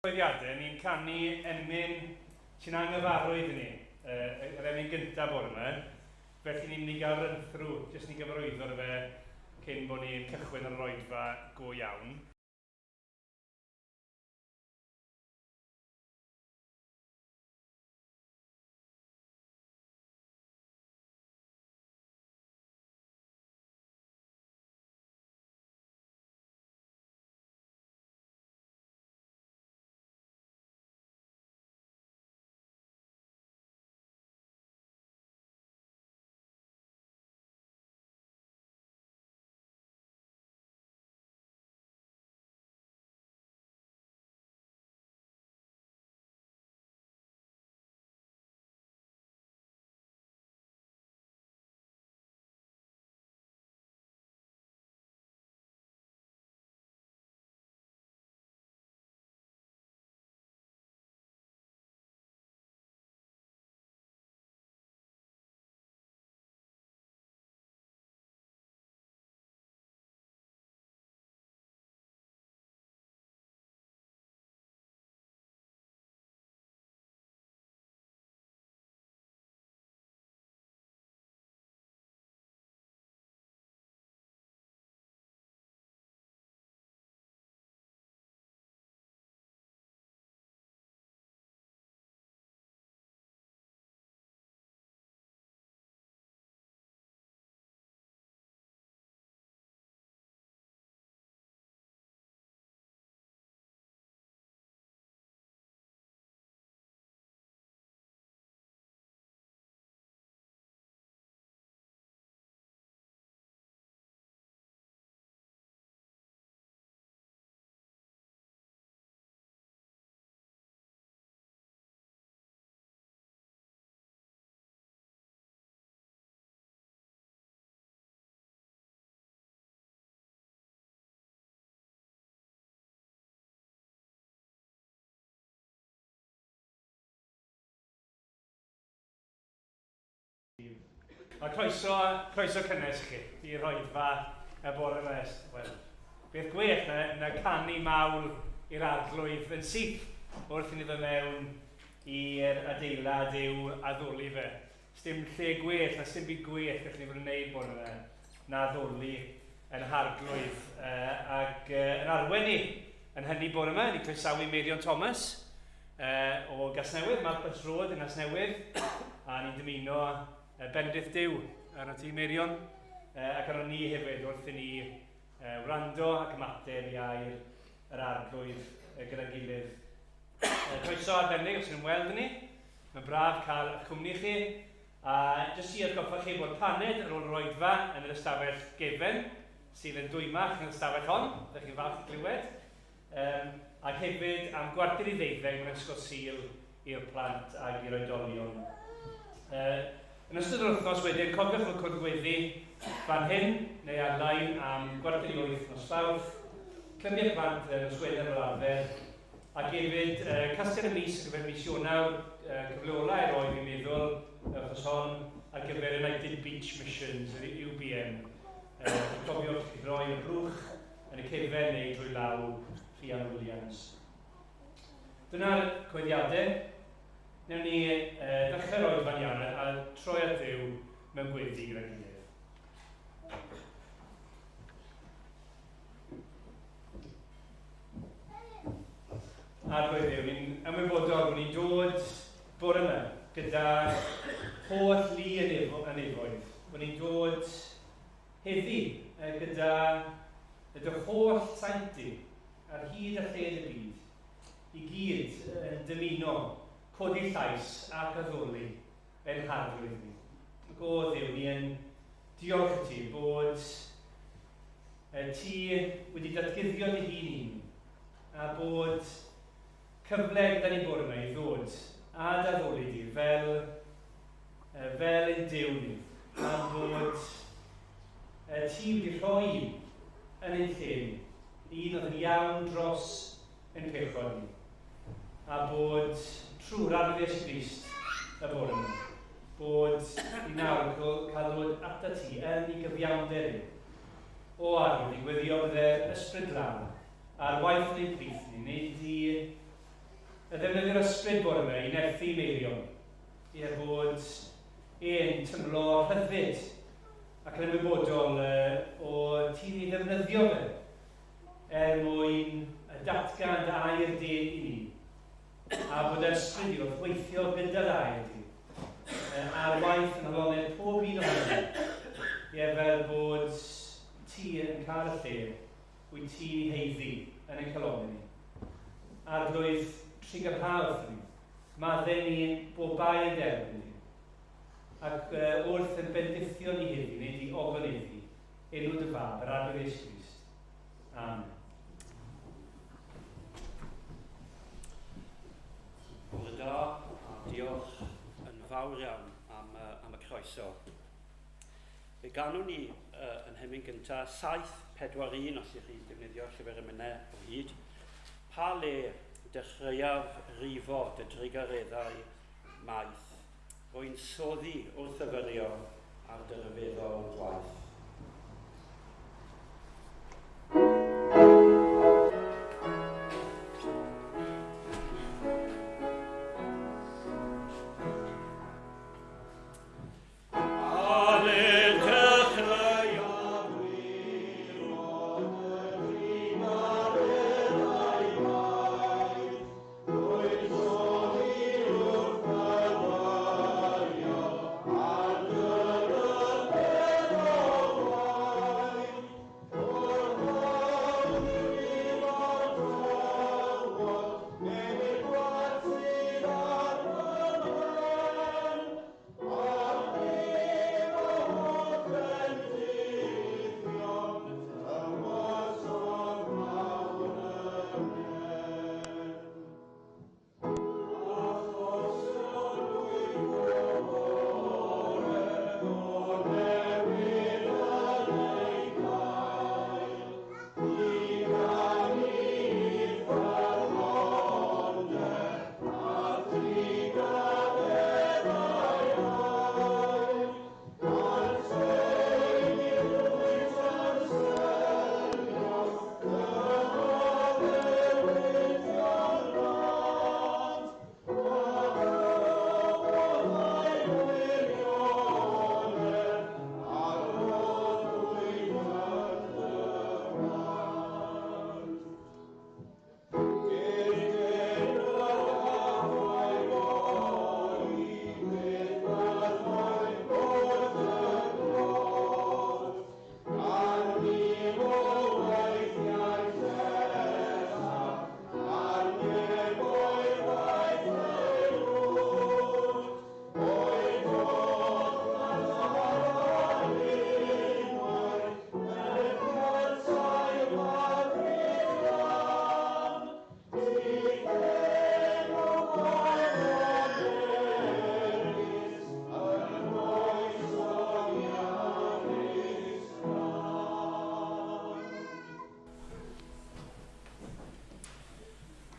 Chweddiadau, ni'n canu emyn sy'n anghyfarwydd ni. Yr emyn gyntaf o'r yma. Felly ni'n mynd i gael run-through, jyst ni gyfarwyddo'r fe cyn bod ni'n cychwyn yr Oedfa go iawn. A croeso cynnes chi i'r Oedfa bore yma. Wel, beth gwych na canu mawl i'r arglwydd yn syth wrth i ni fy mewn i'r adeilad i'w addoli fe. Sdim lle gwych na sdim byd gwych gallwn ni fod yn gwneud bore yma na addoli yn harglwydd ac yn arwen ni yn hynny bore yma. Ni'n croesawu Meirion Thomas o Gasnewydd, Mab Pysrod yn Gasnewydd, a ni'n dymuno bendith Duw ar y tîm Meirion ac ar ni hefyd wrth i ni wrando ac ymateb i air yr arglwydd gyda'i gilydd. Croeso arbennig os ydyn weld ni. Mae'n braf cael eich cwmni chi. A jyst i atgoffa chi bod paned ar ôl yr Oedfa yn yr ystafell gefen sydd yn dwymach yn yr ystafell hon. Ydych chi'n falch i glywed. Ac hefyd am gwarter i ddeuddeg mewn ysgol Sul i'r plant ac i'r oedolion. Yn ystod yr wythnos wedyn, cofiwch fod cwrdd-weddi fan hyn neu ar-lein am gwarter i 8 nos Fawrth, clybiau plant yn ysgwyddo'r fel arfer, ac hefyd castel y mis ar gyfer mis Ionawr, cyfle ola oedd i'n meddwl wrthos hon ar gyfer United Beach Missions, yr UBM. Cofiwch chi droi y brwch yn y cefen neu drwy law Rhian Williams. Dyna'r coeddiadau. Newn ni ddechrau'r Oedfa'n iawn a troi at Dduw mewn gweddi gyda'i gilydd. Ar gweddi, ni'n ymwybodol bod ni'n dod bore yma gyda holl lu yn efoedd. Bod ni'n dod heddi gyda dy holl sainti ar hyd a lled y byd i gyd yn dymuno codi llais ac addoli yn harglwydd ni. Ac o Dduw, ni yn diolch i ti bod ti wedi datguddio dy hun a bod cyfle gyda ni bore yma i ddod a daddoli di fel ein Duw ni. A bod ti wedi rhoi yn ein lle ni, un oedd yn iawn dros ein pechod ni. A bod trwy'r arwydd Iesu Grist y bore yma, bod i nawr cael dod ata ti yn ei gyfiawnder ni o arwydd i gweddio bydde'r ysbryd lan a'r waith yn ein plith ni, wneud i y ddefnyddio'r ysbryd bore yma i nerthu Meirion, i bod e'n tymlo rhyddid ac yn ymwybodol o ti i ddefnyddio fe mwyn y datgan air di i ni, a bod ysbryd i wrth weithio gyda'r air di a'r waith yn halonedd pob un ohono fel bod ti yn cael y lle wyt ti heiddi yn ein calonau ni. Arglwydd trigyrhaodd ni, maddau ni bob bai yn derbyn ni, ac wrth yn bendithio ni heddi, neu di ogoneddi, enw dy fab, yr arglwydd Iesu Grist. Amen. Bore da, a diolch yn fawr iawn am y croeso. Fe ganwn ni yn hymyn gyntaf 741 os ydych chi'n defnyddio llyfr ymynau o hyd. Pa le dechreuaf rifo dy drigareddau maith, rwy'n soddi wrth yfyrio ar dy ryfeddol gwaith.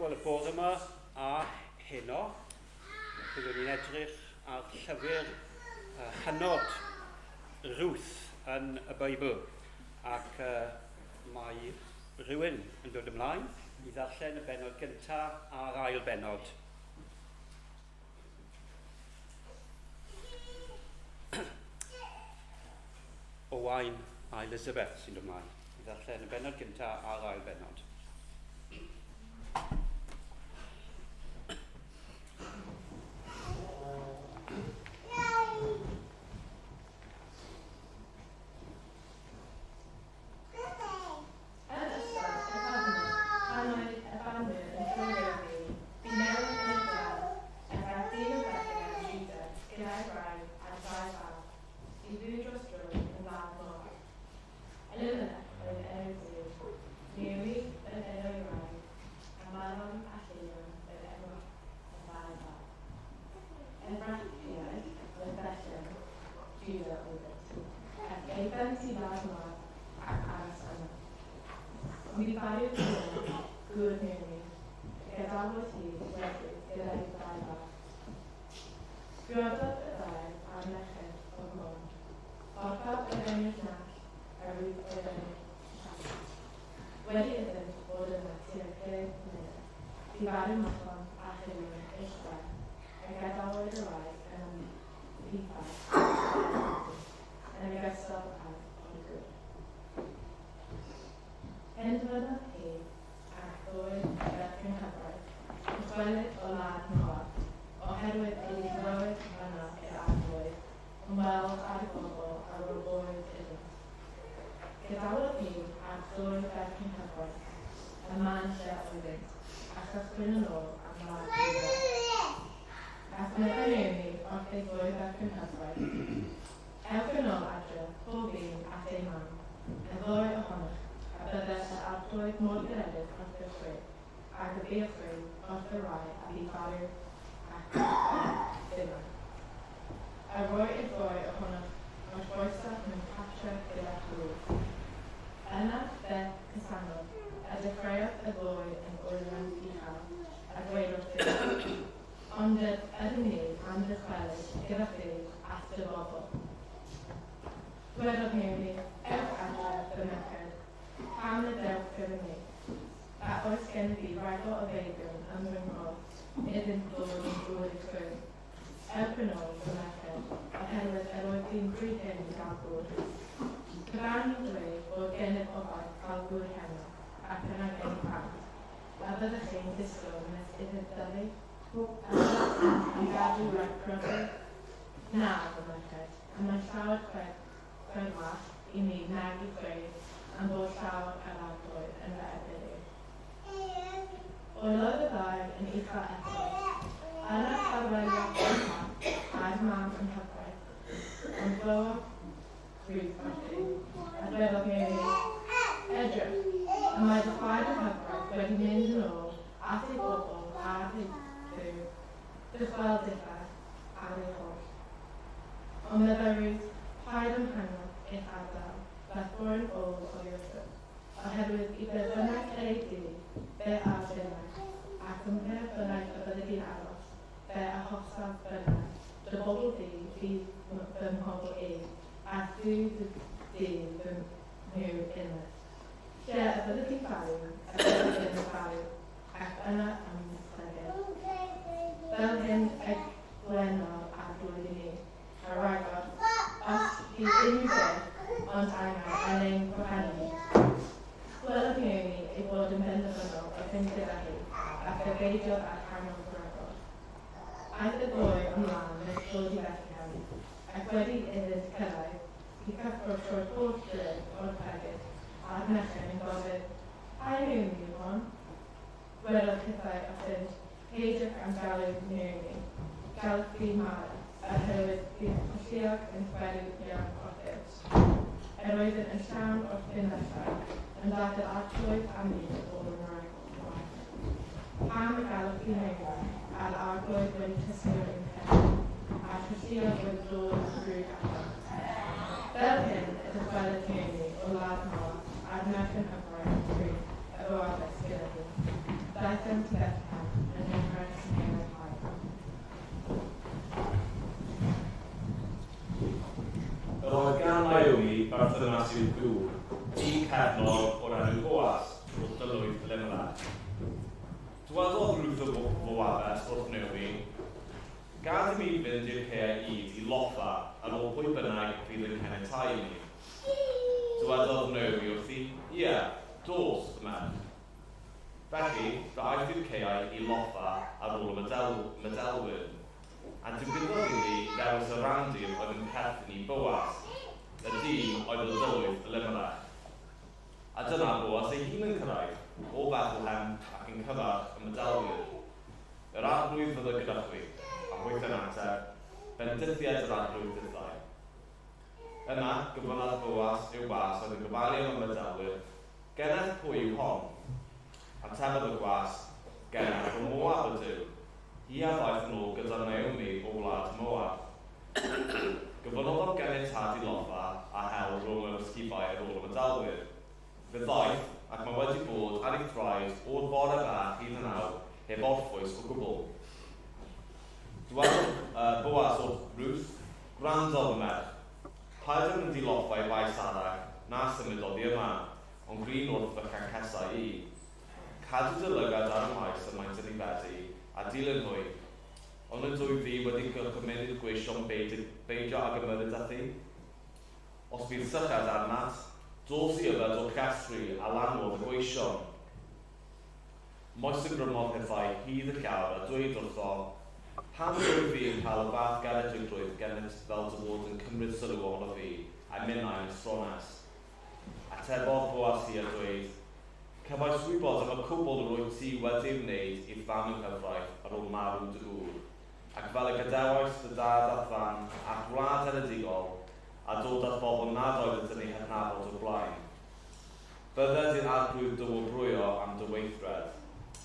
Wel, y bore yma a heno, byddwn ni'n edrych ar llyfr hynod Ruth yn y Beibl, ac mae rhywun yn dod ymlaen i ddarllen y bennod gyntaf a'r ail bennod. Owain a Elizabeth sy'n dod ymlaen i ddarllen y bennod gyntaf a'r ail bennod. ymweld â'r bobl a roboedd iddo. Gadawodd hi ar ddwy berchen hyfryd, y man lle oeddynt, a chychwyn yn ôl am ladd iddo. Ac meddai Naomi wrth ei ddwy berchen hyfryd. Ewch yn ôl adre, pob un at ei mam, y ddwy ohonych, a byddai yr arglwydd mor garedig wrth y chwi, ac y bylchrwydd wrth y rai a bu farw ac dyma. A roi i'r ddwy ohonych wrth boesau mewn cartre gyda Ruth. Yna fe cysanod, a dechreuodd y ddwy yn gwylio'n uchel, a dweud wrth i. Ond ydym ni am dychwelyd gyda chi at y bobl. Dwedodd Naomi, ewch adre fy merched, pam y dewch gyda ni. A oes gen fi ragor o feibion yn fy nghof, iddynt ddod yn drwy'r i chwyn. Ewch yn ôl fy merched, oherwydd yr oedd fi'n bryd hyn i gael gŵr. Cyfan i'n dweud bod gennyf o faith cael gŵr heno, ac yna gen i pant. A byddech chi'n disgwyl nes iddynt dyfu? A byddech chi'n gadw rhaid pryfyd? Na, fy merched, a mae'n llawer chwedwach i mi nag i ddweud am bod llawer ar arglwydd yn fy erbyn i. Oedd y ddau yn eitha eto. Yna farwelio a'r mam yn hyfryd, ond glywodd Ruth wrth i, a dwedodd Mary, edrych, a mae dy chwaer yn hyfryd wedi mynd yn ôl at ei bobl a'r ei ddiw, dychweld differ ar ei holl. Ond meddai Ruth, paid yn hangodd eich ardal, beth bo'n ôl o Iwrth, oherwydd i be bynnag ei di, be ar dynnau, ac yn pe bynnag y byddai di'n aros, be a hosaf bynnag, dy bobl di fydd fy mhobl i, a dwi di fy nhw unwaith. Lle y byddai di'n farw, y byddai di'n farw, ac yna am ysleged. Fel hyn ag glenol a blwyddyn ni, a ragor, os hi unrhyw beth, ond angen yn ein gwahanol. Gwelodd Naomi ei bod yn benderfynol o fynd gyda hi, ac y beidiodd ar canol ragor. Aeth y ddwy ymlaen nes ddod i Bethlehem, ac wedi iddynt cyrraedd, i cyffro trwy'r holl dref o'r perydd, a'r mechen yn gofyn, "Ai Naomi yw hon?" Gwelodd hithau wrthynt, "Peidiwch am galw Naomi, galwch fi Mara, oherwydd bydd Cwsiog yn chwedw iawn wrthynt." Yr oeddwn yn llawn o'r ffynellau, yn ddaeth yr arglwydd am ni o'r Ymraeg. Pam y galwch chi Naomi, a'r arglwydd wedi tysgu'r un peth, a'r Cwsiog wedi dod yn rhywg ato. Fel hyn, y dychwelyd Naomi o Lad Moab, a'r merchen hyfryd Ruth, y Boabes gyda hi. Daethant i Bethlehem yn ymwneud sy'n hen o'r hael. Roedd gan Naomi berthynas i'w gŵr, dyn cefnog o'r enw Boas, wrth dylwydd Limrach. Dywedodd Ruth o Boabes wrth Naomi, "Gad i mi fynd i'r Caerdydd i loffa ar ôl pwy bynnag fydd yn cenetau ni." Dywedodd Naomi wrth i, "Ie, dos, dy merch." Felly, daeth i'r Caerdydd i loffa ar ôl y medelwyn, a digwyddodd iddi ddewis y randir oedd yn perthyn i Boas, y dyn oedd y dylwydd Limrach. A dyna Boas ei hun yn cyrraedd, o Bethlehem ac yn cyfarch y medelwyr. Yr arglwydd fydd y gyda chwi, a hwyth yn ateb, bendithiad yr arglwydd dithau. Yna, gyfynnodd Boas i'w was oedd yn gyfalu am y medelwyr, "Geneth pwy yw hon?" A tebodd y gwas, "Geneth o Moab ydw. Hi a ddaeth yn ôl gyda Naomi o wlad Moab." Gyfynnodd o'r ganiatad i loffa a hel rhwng yr ysgubau ar ôl y medelwyr. Fe ddaeth, ac mae wedi bod ar ei thraed o'r bore bach hyd yn awr, heb orffwys o gwbl. Dywedodd Boas wrth Ruth, "Gwrando fy merch, paid yn mynd i loffa i faes arach na symud oddi yma, ond grin wrth fy chancesau i. Cadw dy lygad ar y maes y maent yn ei fedu, a dilyn hwy. Ond yn dwy fi wedi cychymynd i'r gweision beidio ag ymyrryd â thi. Os bydd sychad arnat, dos i yfed o'r castri a lanwodd y gweision." Moes y grymodd hithau hyd y llawr a dweud wrtho, Pam rwyf fi yn cael y fath garedigrwydd gennych fel dy fod yn cymryd sylw ohono fi a'i minnau'n estrones. Atebodd Boas hi a dweud, cefais wybod am y cwbl roedd ti wedi wneud i'r fam yng nghyfraith ar ôl marw dy gŵr, ac fel y gadewais dy dad a fan ac wlad enedigol a dod at bobl nad oedd ydyn ni hydnabod o'r blaen. Bydded i'r arglwydd dy wybrwyo am dy weithred,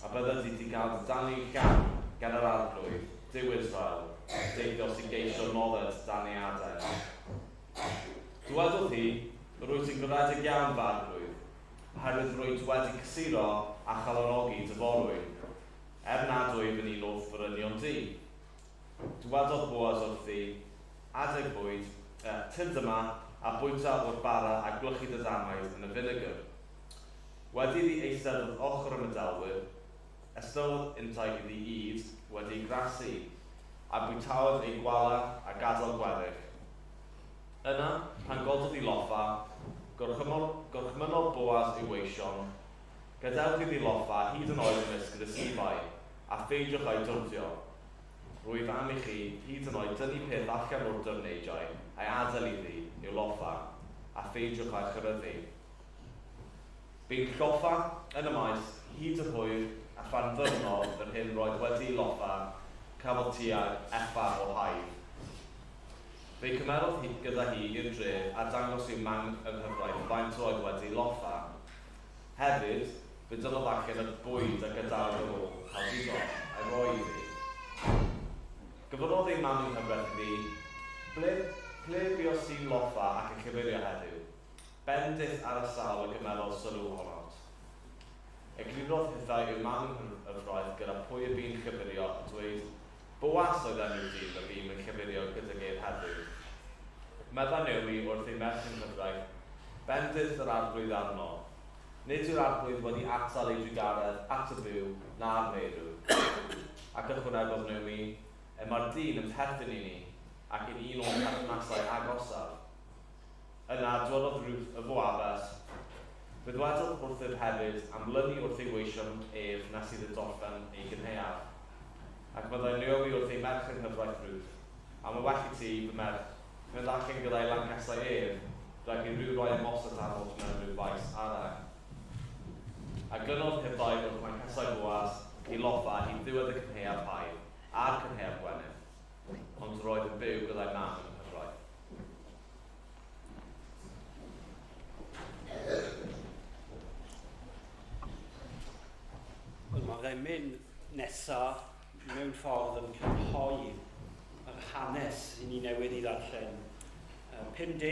a bydded i ti gael danu llawn gan yr arglwydd, Dyw Israel, deithio sy'n geisio nodded dan ei adael. Dywedodd hi, rwyt ti'n garedig iawn fy arglwydd, oherwydd rwyt wedi cysuro a chalonogi dy forwyn, nad wyf yn un o'r fferynion di. Dywedodd Boas wrthi, adeg bwyd, tyd yma a bwyta o'r bara a glychu dy damaidd yn y vinegar. Wedi iddi eistedd wrth ochr y medelwyr, ystod untai iddi id wedi grasu, a bwytaodd ei gwala a gadael gweddill. Yna, pan gododd i loffa, gorchmynodd Boas i'w weision, gadewch iddi loffa hyd yn oed yn ysgyd y sifau, a pheidiwch a'i dwrdio. Rwyf am i chi hyd yn oed dynnu peth allan o'r dyrneidiau a'i adael iddi i'w loffa, a pheidiwch a'i chyryddu. Bu'n lloffa yn y maes hyd y hwyr a phan ddyrnodd yr hyn roedd wedi loffa cafodd tuag effa o haid. Fe'i cymerodd hi gyda hi i'r dref a dangos i'w mang yng nghyfraith faint oedd wedi loffa. Hefyd, fe dynodd allan y bwyd a gadael yr ôl a digon a'i roi iddi. Gyfynodd ei mam yng nghyfraith iddi, ble buos ti'n loffa ac yn cyfeirio heddiw? Bendith ar y sawl y gymerodd sylw honant. Eglinodd hithau i'w mam y fraith gyda pwy y bu'n cyfeirio a dweud, Boas oedd enw dyn y bu'n yn cyfeirio gyda geir heddiw. Medda newi wrth ei merch yn cyfraith, bendith yr arglwydd arno. Nid yw'r arglwydd wedi atal ei drigaredd at y byw na'r meirw. Ac ychwanegodd newi, mae'r dyn yn perthyn i ni ac yn un o'n perthnasau agosaf. Yna, dywedodd Ruth y Boabes, fe ddwedodd wrthyf hefyd am lynu wrth ei weision ef na sydd yn dorffen ei gynheuaf. Ac byddai newi wrth ei merch yn hyfraith Ruth, am y well i ti, fy merch, mynd allan gyda'i lancasau ef, rhaid i rhyw roi ymosod arnoch mewn rhyw faes arach. A glynodd hithau wrth lancasau Boas i loffa i ddiwedd y cynheuaf haid a'r cynheuaf gwenyn, ond roedd yn byw gyda'i mam yn hyfraith. Mae rhaid mynd nesaf mewn ffordd yn cynhoi yr hanes i ni newydd i ddarllen. 50,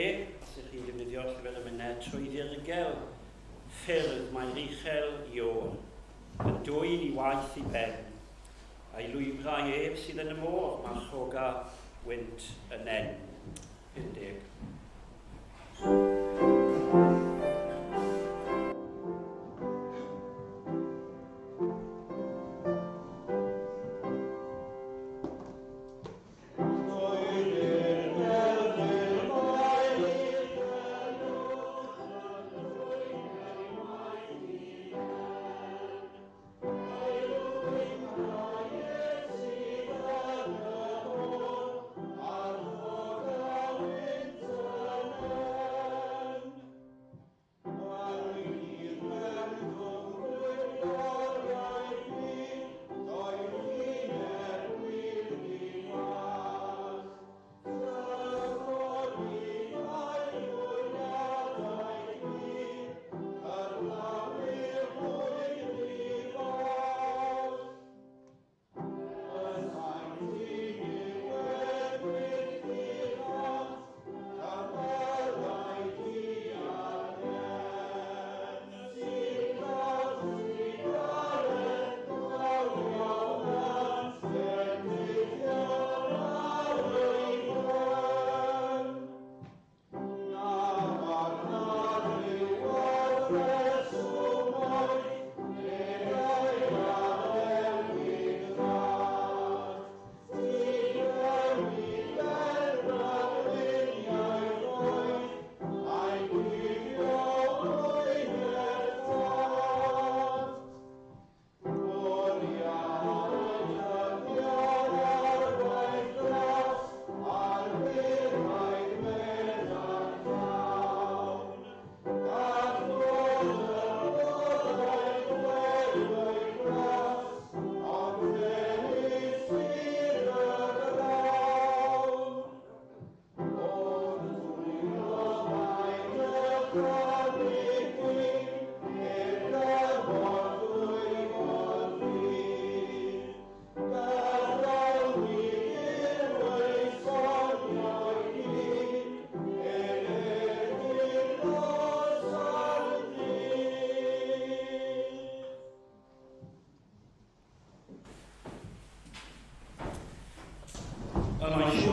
sydd chi'n defnyddio llyfr y myned, trwy ddirgel ffyrdd mae'n uchel Iôn, yn dwyn i waith i ben, a'i lwybrau ef sydd yn y môr, mae'n lloga wynt yn en. 50.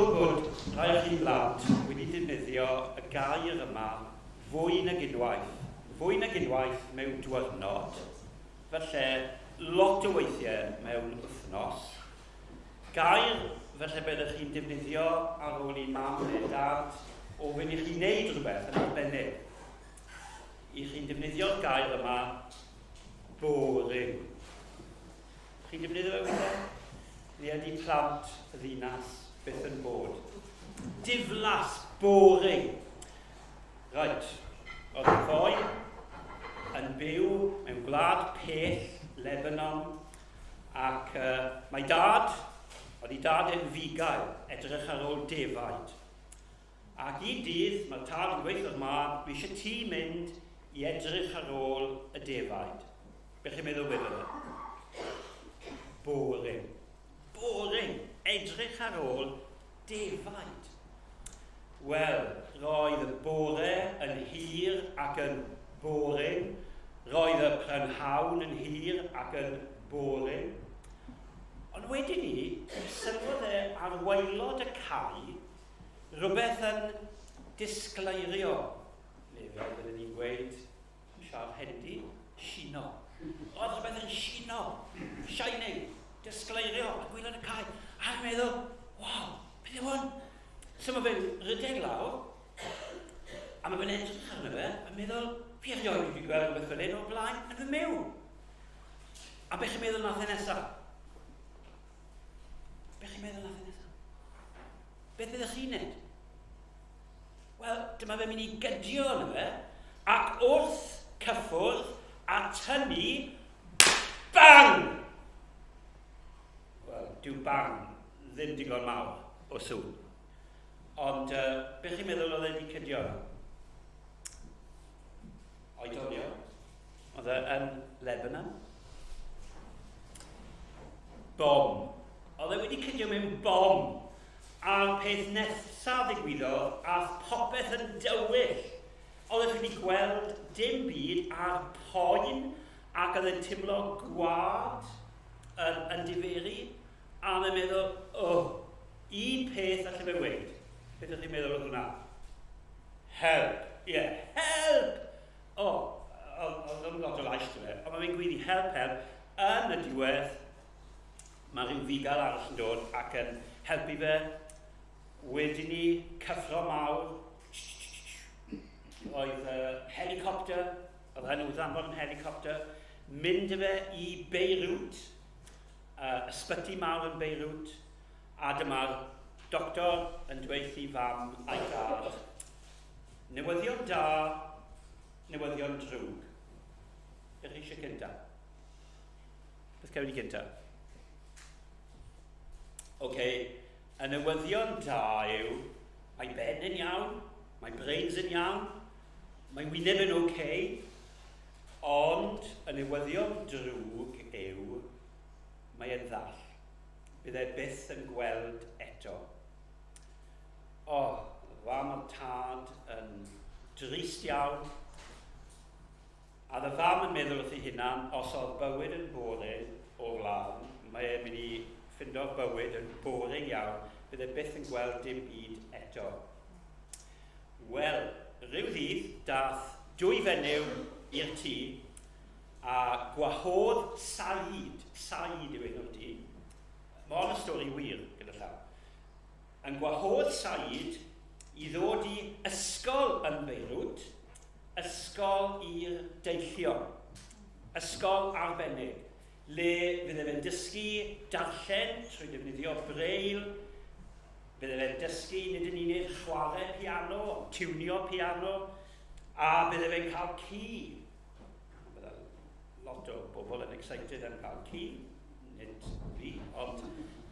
siŵr bod rai o chi blant wedi defnyddio y gair yma fwy nag unwaith. Fwy nag unwaith mewn diwrnod, falle lot o weithiau mewn wythnos. Gair falle byddwch chi'n defnyddio ar ôl i mam neu dad ofyn i chi wneud rhywbeth yn arbennig. I chi'n defnyddio'r gair yma boring. Chi'n defnyddio fe weithiau? Ni ydi plant y ddinas beth yn bod. Diflas, boring. Right, oedd y ddoi yn byw mewn gwlad pell, Lebanon, ac mae dad, oedd ei dad yn fugail, edrych ar ôl defaid. Ac i dydd, mae'r tad yn gweithio'r mab, fi eisiau ti mynd i edrych ar ôl y defaid. Beth chi'n meddwl bydd yna? Boring. Boring. Edrych ar ôl defaid. Wel, roedd y bore yn hir ac yn boring. Roedd y prynhawn yn hir ac yn boring. Ond wedyn ni, sylwodd e ar waelod y cae, rhywbeth yn disgleirio. Neu fel byddwn ni'n gweud, siar hendi, shino. Oedd rhywbeth yn shino, shining, disgleirio, ar waelod y cae. A'n meddwl, waw, beth yw hwn? So mae fe'n rydeg lawr, a mae fe'n edrych arno fe, a'n meddwl, fi erioed wedi gweld rhywbeth fel un o'r blaen, yn fy mew. A beth chi'n meddwl nath e nesaf? Beth chi'n meddwl nath e nesaf? Beth byddwch chi'n neud? Wel, dyma fe'n mynd i gydio yna fe, ac wrth cyffwrdd a tynnu, bang! Wel, dyw bang ddim digon mawr o sŵn. Ond beth chi'n meddwl oedd e wedi cydio? Oedolio. Oedd e yn Lebanon. Bom. Oedd e wedi cydio mewn bom. A'r peth nesaf ddigwyddodd, a'r popeth yn dywyll. Oedd e wedi gweld dim byd ar poen ac oedd e'n teimlo gwad yn diferi. A mae'n meddwl, un peth allai fe weid. Beth ydych chi'n meddwl oedd hwnna? Help. Yeah, help! Oedd yn lot o lais to fe, ond mae'n gweithi help. Yn y diwedd, mae rhyw fugail arall yn dod ac yn helpu fe. Wedyn ni, cyffro mawr. Oedd helicopter, oedd hynny ddamfod yn helicopter, mynd fe i Beirut, ysbyty mawr yn Beirut, a dyma'r doctor yn dweud i fam a'i dad, newyddion da, newyddion drwg. Beth chi eisiau cynta? Beth cawn ni cynta? Y newyddion da yw, mae ben yn iawn, mae brains yn iawn, mae wyneb yn ond y newyddion drwg yw, mae e'n ddall. Bydd e byth yn gweld eto. Fam o'r tad yn drist iawn, a dda fam yn meddwl wrth ei hunan, os oedd bywyd yn boring o flaen, mae e'n mynd i ffindo'r bywyd yn boring iawn, bydd e byth yn gweld dim byd eto. Wel, rhyw ddydd, dath 2 fenyw i'r tŷ, a gwahodd Said yw enw'r tŷ. Mae hwn y stori wir gyda llaw. Yn gwahodd Said i ddod i ysgol yn Beirut, ysgol i'r deillion, ysgol arbennig, le fydd e'n dysgu darllen trwy defnyddio breil, fydd e'n dysgu nid yn unig chwarae piano, tiwnio piano, a bydd e'n cael ci. Bydde lot o bobl yn excited yn cael ci, nid fi, ond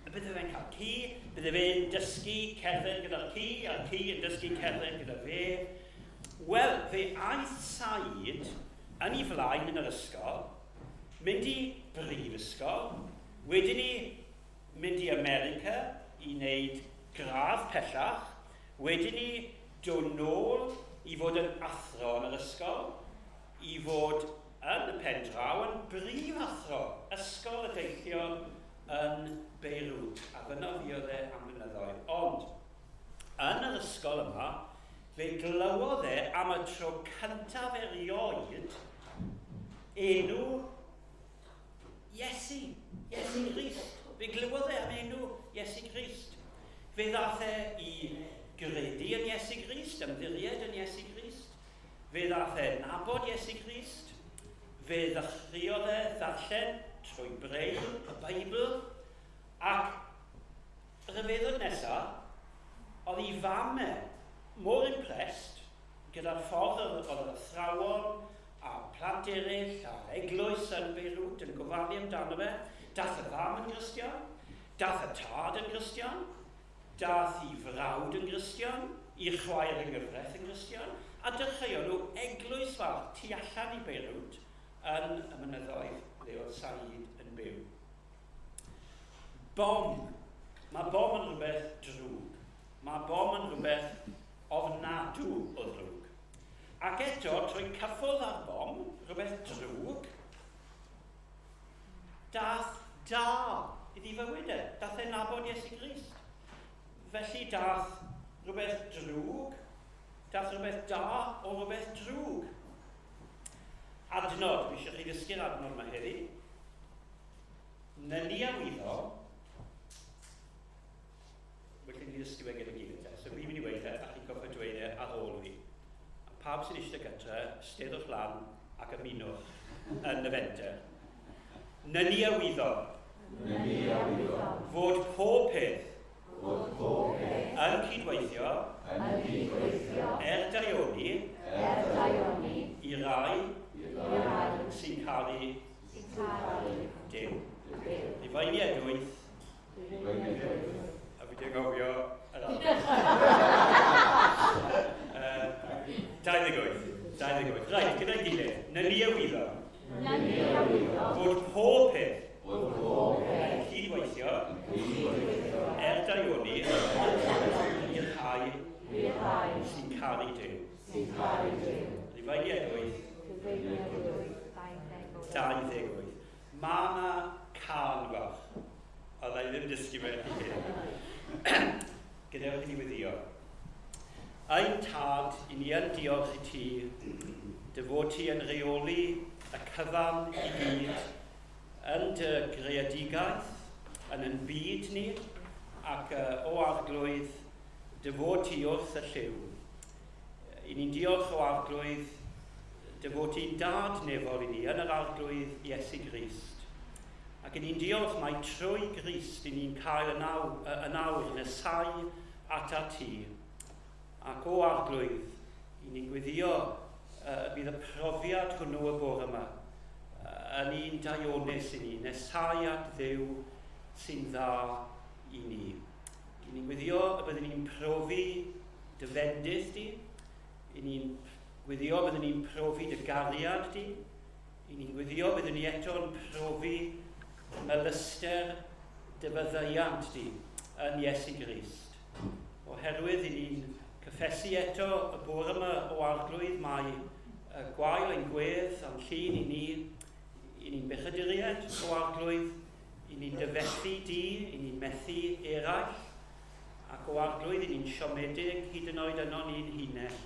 bydd e'n cael ci, bydd e'n dysgu cerdded gyda'r ci, a'r ci yn dysgu cerdded gyda fe. Wel, fe aeth Said yn ei flaen yn yr ysgol, mynd i brifysgol, wedyn ni mynd i America i wneud gradd pellach, wedyn ni dod nôl i fod yn athro yn yr ysgol, i fod yn y pen draw yn brifathro, ysgol y deillion yn Beirut, a fyna fi oedd e am blynyddoedd. Ond, ysgol yma, fe glywodd e am y tro cyntaf erioed enw Iesu Grist. Fe glywodd e am enw Iesu Grist. Fe ddath e i gredu yn Iesu Grist, ymddiried yn Iesu Grist. Fe ddath e nabod Iesu Grist. Fe ddechreuodd e ddarllen trwy breil y Beibl. Ac rhyfeddod nesaf, oedd ei fam e mor impressed gyda'r ffordd oedd y athrawon a plant eraill a'r eglwys yn Beirut yn gofalu amdano fe. Dath y fam yn Gristion, dath y tad yn Gristion, dath ei frawd yn Gristion, ei chwaer yn gyfraith yn Gristion, a dechreuon nhw eglwys fawr tu allan i Beirut yn y mynyddoedd le oedd Said yn byw. Bom. Mae bom yn rhywbeth drwg. Mae bom yn rhywbeth ofnadw o ddrwg. Ac eto, trwy cyffwrdd ar bom, rhywbeth drwg, dath da iddi fywyd e. Dath e nabod Iesu Grist. Felly dath rhywbeth drwg, dath rhywbeth da o rhywbeth drwg. Adnod, fi eisiau chi ddysgu'r adnod yma heddi. Nyni a wyddo, felly ni ddysgu fe gyda gilydd te. So fi'n mynd i weid e, a chi'n goffa dweud e ar ôl fi. A pawb sy'n eisiau gytre, steddwch lan ac ymunwch yn y fenter. Nyni a wyddo. Fod pob peth yn cydweithio daioni i rai sy'n cael Dew. I faini edwyth, a fi dwi'n gofio yr adnod. 28. Rhaid, gyda'i gilydd, nyni a wyddo. Fod pob peth yn cydweithio daioni i'r rhai sy'n cael Dew. I faini edwyth, 28. Mae yna can fach, oedd ei ddim dysgu fe hyn. Gadewch i ni weddio. Ein tad, i ni yn diolch i ti, dy fod ti yn reoli y cyfan i gyd, yn dy greadigaeth, yn yn byd ni, ac o arglwydd, dy fod ti wrth y lliw. I ni'n diolch o arglwydd, dy fod ti'n dad nefol i ni yn yr arglwydd Iesu Grist. Ac i ni'n diolch mai trwy Grist i ni'n cael y nawr nesau ata ti. Ac o arglwydd, i ni'n gwyddio bydd y profiad hwnnw y bore yma yn un daionus i ni, nesau at Dduw sy'n dda i ni. I ni'n gwyddio y byddwn ni'n profi dy fendith di, i ni'n gwyddio byddwn ni'n profi dy gariad di, i ni'n gwyddio byddwn ni eto'n profi melyster dy fyddaiant di yn Iesu Grist. Oherwydd i ni'n cyffesu eto y bore yma o arglwydd mae gwael ein gwedd a'n llun i ni'n bechaduried o arglwydd, i ni'n dyfethu di, i ni'n methu eraill, ac o arglwydd i ni'n siomedig hyd yn oed yno ni'n hunain.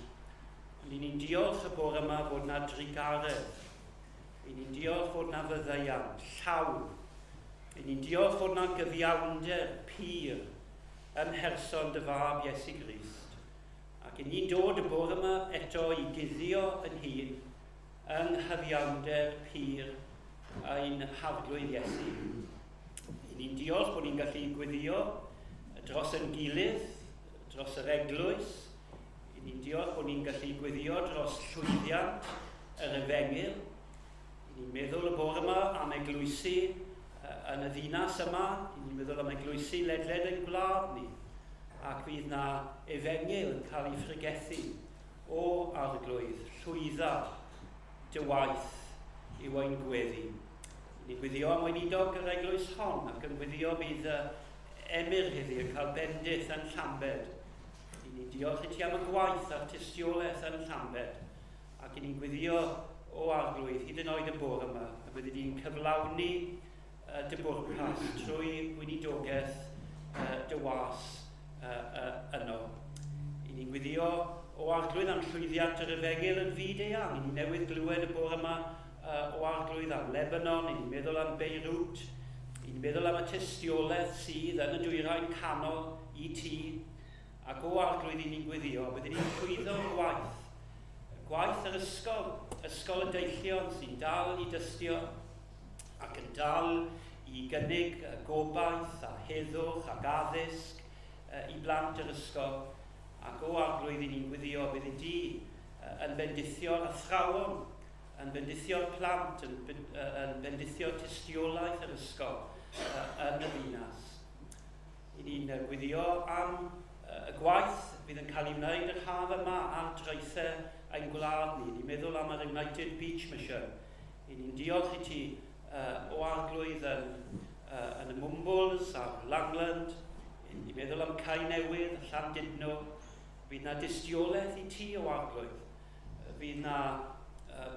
Ond i ni'n diolch y bore yma fod na drigaredd, i ni'n diolch fod na fyddaiant llawn, i ni'n diolch fod na gyfiawnder pur ym mherson dy fab Iesu Grist. Ac i ni'n dod y bore yma eto i guddio yn hun yng nghyfiawnder pur ein hafglwydd Iesu. I ni'n diolch bod ni'n gallu guddio dros yn gilydd, dros yr eglwys. I ni'n diolch bod ni'n gallu guddio dros llwyddiant yr Efengil. I ni'n meddwl y bore yma am eglwysu yn y ddinas yma. I ni'n meddwl am eglwysu ledled yn gwlad ni. Ac fydd na Efengil yn cael ei ffrigethu o arglwydd, llwydda, dy waith i'w ein gweddi. Ni'n gwyddio am weinidog yr eglwys hon ac yn gwyddio bydd emyr heddi yn cael bendith yn Llambed. Ni'n diolch i ti am y gwaith a'r tystiolaeth yn Llambed. Ac ni'n gwyddio o arglwydd hyd yn oed y bore yma a bydde ni'n cyflawni dy bwrpas trwy weinidogaeth dy was yno. I ni'n gwyddio llwyddiant yr efengil yn fyd eang. Ni'n newydd glywed y bore yma o arglwydd am Lebanon, ni'n meddwl am Beirut, ni'n meddwl am y tystiolaeth sydd yn y dwyrain canol i ti, ac o arglwydd i ni'n gweddio, byddwn ni'n llwyddo gwaith. Gwaith yr ysgol y deillion sy'n dal i dystio ac yn dal i gynnig gobaith a heddwch ac addysg i blant yr ysgol, ac o arglwydd i ni'n gweddio bydd i di yn bendithio'r athrawon, yn bendithio'r plant, yn bendithio tystiolaeth yr ysgol yn y ddinas. I ni'n gweddio am y gwaith bydd yn cael ei wneud yr haf yma ar draethau ein gwlad ni. Ni'n meddwl am yr United Beach Mission. I ni'n diolch i ti o arglwydd yn y Mumbles a'r Langland. Ni'n meddwl am Cai Newydd, a Llandudno. Bydd na dystiolaeth i ti o arglwydd. Bydd na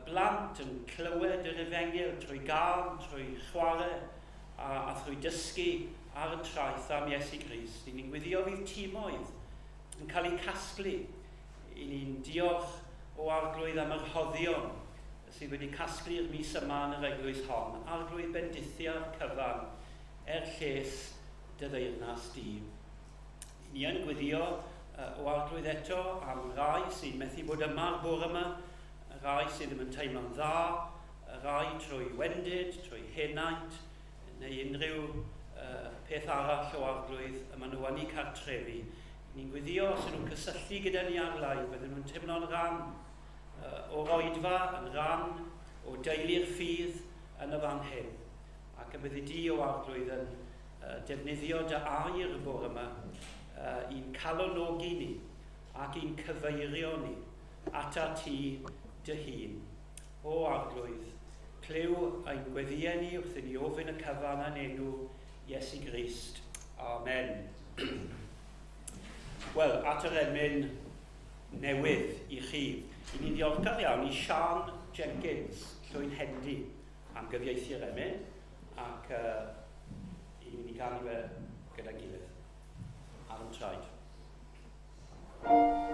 blant yn clywed yr efengil trwy gân, trwy chwarae a trwy dysgu ar y traeth am Iesu Grist. I ni'n gweddio fydd timoedd yn cael eu casglu. I ni'n diolch o arglwydd am yr hoddion sydd wedi casglu'r mis yma yn yr eglwys hon. Arglwydd bendithiau'r cyfan lles dy ddeyrnas di. Ni yn gweddio o arglwydd eto am rai sy'n methu bod yma'r bore yma, rai sydd ddim yn teimlo'n dda, rai trwy wendid, trwy henaint, neu unrhyw peth arall o arglwydd yma nhw yn eu cartrefi. Ni'n gweddio os ydyn nhw'n cysylltu gyda ni ar laif, bydden nhw'n teimlo'n rhan o'r Oedfa, yn rhan o deulu'r ffydd yn y fan hyn. Ac y byddi di o arglwydd yn defnyddio dy air y bore yma i'n calonogi ni ac i'n cyfeirio ni ata ti dy hun. O arglwydd, clyw ein gweddiau ni wrth i ni ofyn y cyfan yn enw Iesu Grist. Amen. Wel, at yr emyn newydd i chi. I ni'n ddiolchgar iawn i Sian Jenkins, llwyn Hendi, am gyfieithu'r emyn, ac i ni'n ei ganu fe gyda gilydd. Ar yn traed. Hey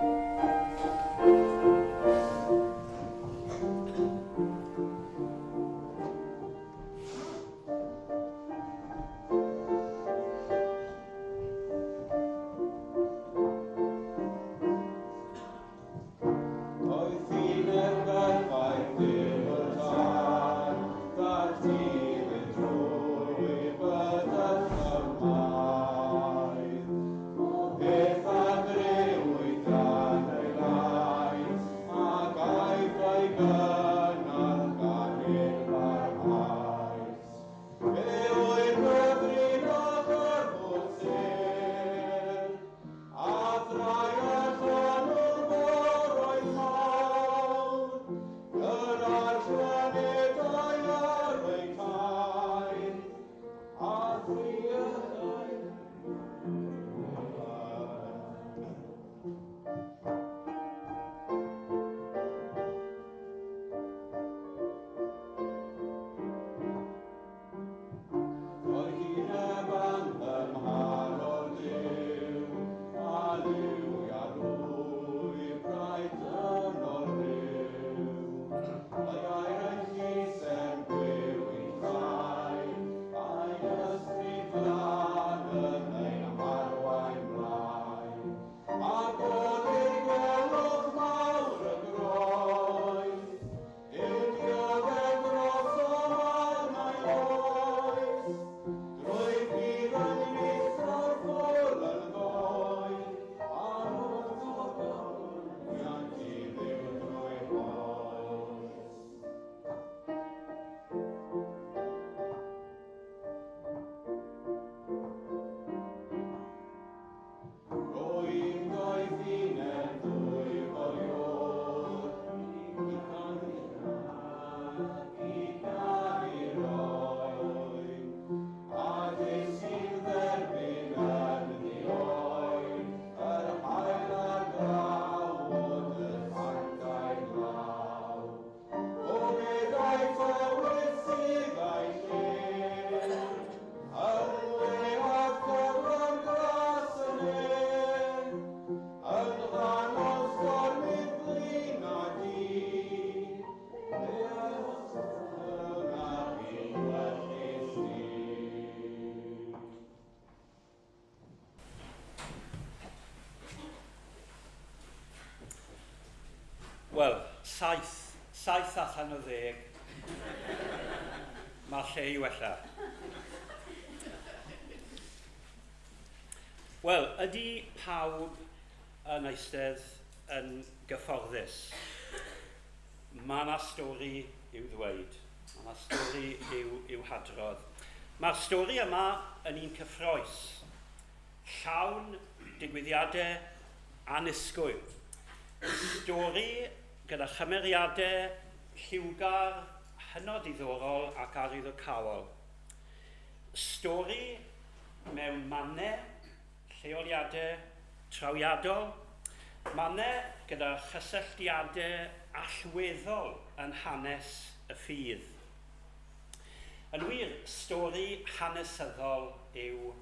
Wel, 7 allan o 10. Mae'r lle i wella. Wel, ydy pawb yn eistedd yn gyfforddus? Mae yna stori i'w ddweud. Mae yna stori i'w hadrodd. Mae'r stori yma yn un cyffroes, llawn digwyddiadau annisgwyl. Stori gyda chymeriadau lliwgar, hynod ddiddorol ac arwyddocaol. Stori mewn mannau, lleoliadau trawiadol, mannau gyda chysylltiadau allweddol yn hanes y ffydd. Yn wir, stori hanesyddol yw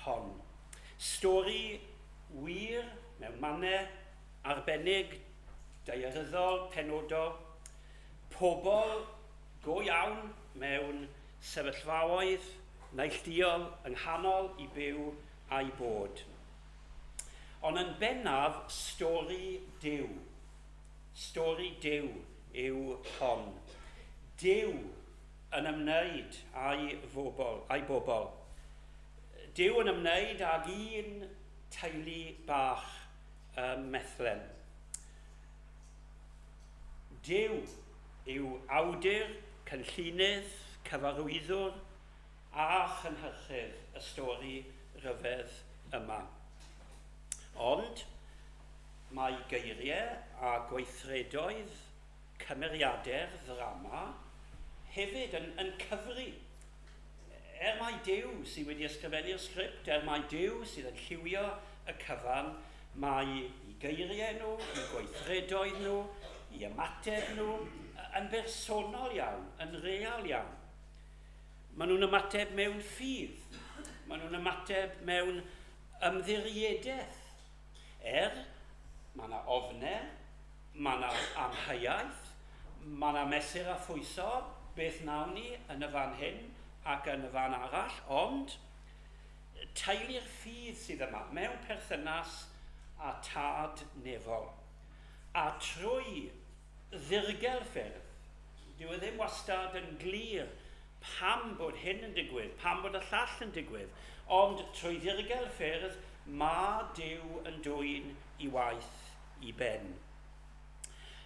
hon. Stori wir mewn mannau arbennig, daearyddol, penodol, pobl go iawn mewn sefyllfaoedd neilltuol yng nghanol i byw a'i bod. Ond yn bennaf, stori Duw. Stori Duw yw hon. Duw yn ymwneud a'i bobl. Duw yn ymwneud ag un teulu bach methlem. Duw yw awdur, cynllunydd, cyfarwyddwr a chynhyrchydd y stori rhyfedd yma. Ond mae geiriau a gweithredoedd, cymeriadau'r ddrama hefyd yn cyfri. Mai Duw sydd wedi ysgrifennu'r sgript, mai Duw sydd yn lliwio y cyfan, mae i geiriau nhw, i gweithredoedd nhw, i ymateb nhw, yn bersonol iawn, yn real iawn. Maen nhw'n ymateb mewn ffydd, maen nhw'n ymateb mewn ymddiriediaeth. Mae yna ofnau, mae yna amheuaeth, mae yna mesur a phwyso, beth nawn ni yn y fan hyn ac yn y fan arall, ond teulu'r ffydd sydd yma mewn perthynas a tad nefol. A trwy ddirgel ffyrdd, dyw e ddim wastad yn glir pam bod hyn yn digwydd, pam bod y llall yn digwydd, ond trwy ddirgel ffyrdd mae Duw yn dwyn i waith i ben.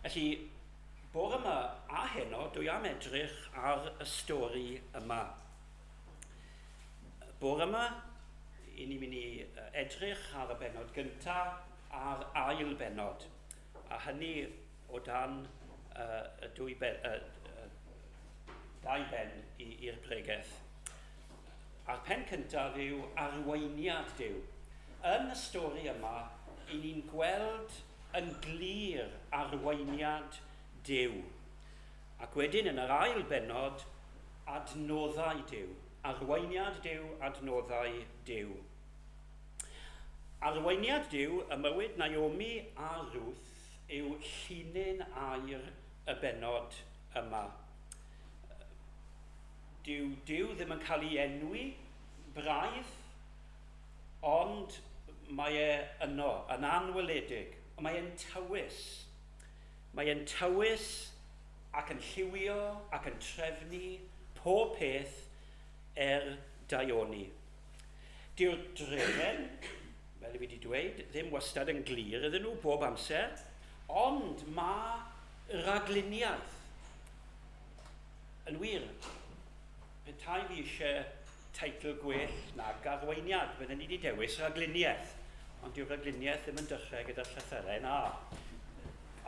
Felly, bore yma a heno, dwi am edrych ar y stori yma. Bore yma, i ni'n mynd i edrych ar y benod gyntaf a'r ail benod. A hynny o dan dau ben i'r bregaeth. A'r pen cyntaf yw arweiniad Duw. Yn y stori yma, i ni'n gweld yn glir arweiniad Duw. Ac wedyn yn yr ail benod, adnoddau Duw. Arweiniad Duw, adnoddau Duw. Arweiniad Duw, y mywyd Naomi a Ruth, yw llinyn air y benod yma. Dyw Duw ddim yn cael ei enwi braidd, ond mae e yno, yn anweledig. Mae e'n tywys. Mae e'n tywys ac yn lliwio ac yn trefnu pob peth daioni. Dyw'r drefen, fel i wedi dweud, ddim wastad yn glir iddyn nhw bob amser, ond mae ragluniaeth. Yn wir, petai fi eisiau teitl gwell na garweiniad, byddwn ni wedi dewis ragluniaeth. Ond dyw'r ragluniaeth ddim yn dechrau gyda'r llythyrau na.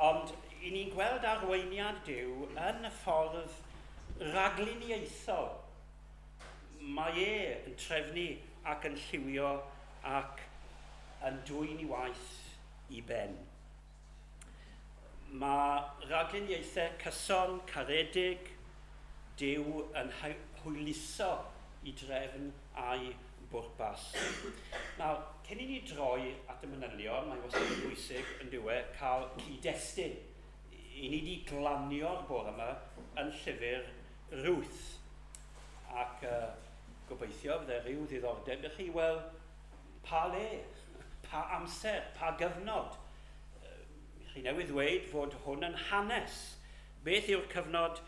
Ond i ni'n gweld arweiniad Duw yn y ffordd ragluniaethol. Mae e yn trefnu ac yn lliwio ac yn dwyn i waith i ben. Mae ragluniaethau cyson, caredig, Duw yn hwyluso i drefn a'i bwrpas. Nawr, cyn i ni droi at y manylion, mae wastad yn bwysig yn diwedd cael cyd-destun. I ni wedi glanio'r bore yma yn llyfr Ruth. Ac gobeithio fydde rhyw ddiddordeb i chi, wel, pa le, pa amser, pa gyfnod. chi newydd dweud fod hwn yn hanes. Beth yw'r cyfnod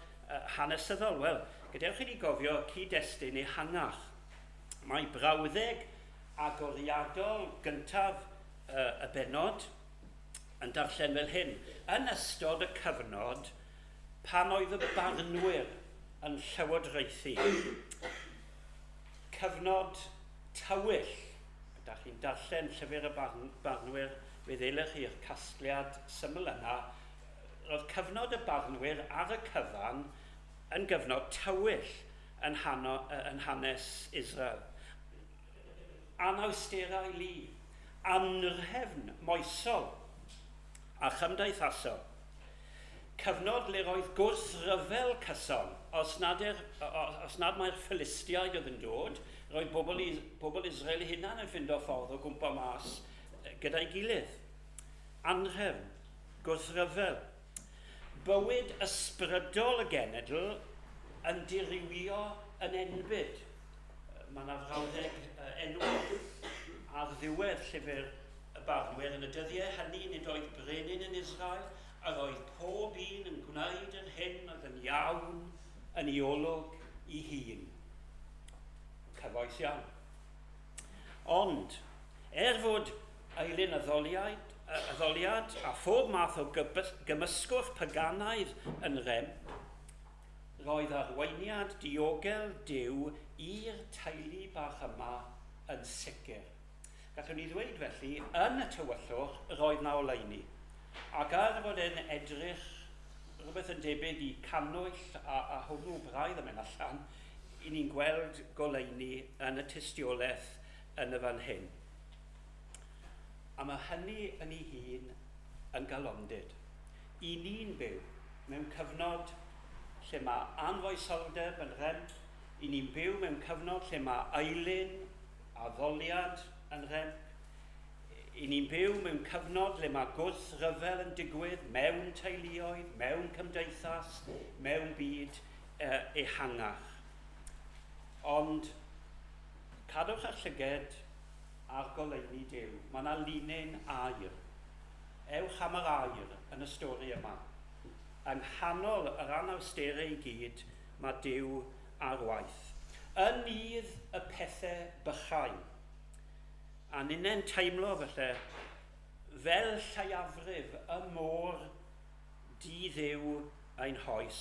hanesyddol? Wel, gadewch i ni gofio cyd-destun ehangach. Mae brawddeg agoriadol gyntaf y benod yn darllen fel hyn. Yn ystod y cyfnod, pan oedd y barnwyr yn llywodraethu. Cyfnod tywyll. Ydych chi'n darllen llyfr y barnwyr, fe ddilech chi'r casgliad syml yna. Roedd cyfnod y barnwyr ar y cyfan yn gyfnod tywyll yn hanes Israel. Anawsterau lu, anrhefn moesol a chymdeithasol. Cyfnod le roedd gwrthryfel cyson, os nad mae'r Philistiaid oedd yn dod, roedd bobl Israel hunan yn ffindo ffordd o gwmpa mas gyda'i gilydd. Anrhefn, gwrthryfel. Bywyd ysbrydol y genedl yn dirywio yn enbyd. Mae yna frawddeg enwog ar ddiwedd llyfr y barnwyr yn y dyddiau hynny nid oedd brenin yn Israel, a roedd pob un yn gwneud yr hyn oedd yn iawn yn ei olwg ei hun. Cyfoes iawn. Ond, fod eilyn y ddoliad a phob math o gymysgwch paganaidd yn remp, roedd arweiniad diogel Duw i'r teulu bach yma yn sicr. Gallwn ni ddweud felly, yn y tywyllwch roedd na oleuni. Ac ar fod e'n edrych rhywbeth yn debyg i cannwyll a hwnnw braidd yn mynd allan, i ni'n gweld goleuni yn y tystiolaeth yn y fan hyn. A mae hynny yn ei hun yn galondyd. I ni'n byw mewn cyfnod lle mae anfoesoldeb yn remp, i ni'n byw mewn cyfnod lle mae eilyn a ddoliad yn remp, i ni'n byw mewn cyfnod lle mae gwrthryfel yn digwydd mewn teuluoedd, mewn cymdeithas, mewn byd ehangach. Ond cadwch ar llyged ar goleuni Duw. Mae yna linyn air. Ewch am yr air yn y stori yma. Yng nghanol yr anawsterau i gyd, mae Duw ar waith. Yn idd y pethau bychain. A ni'n teimlo felly fel lleiafrif y môr di-dduw ein hoes.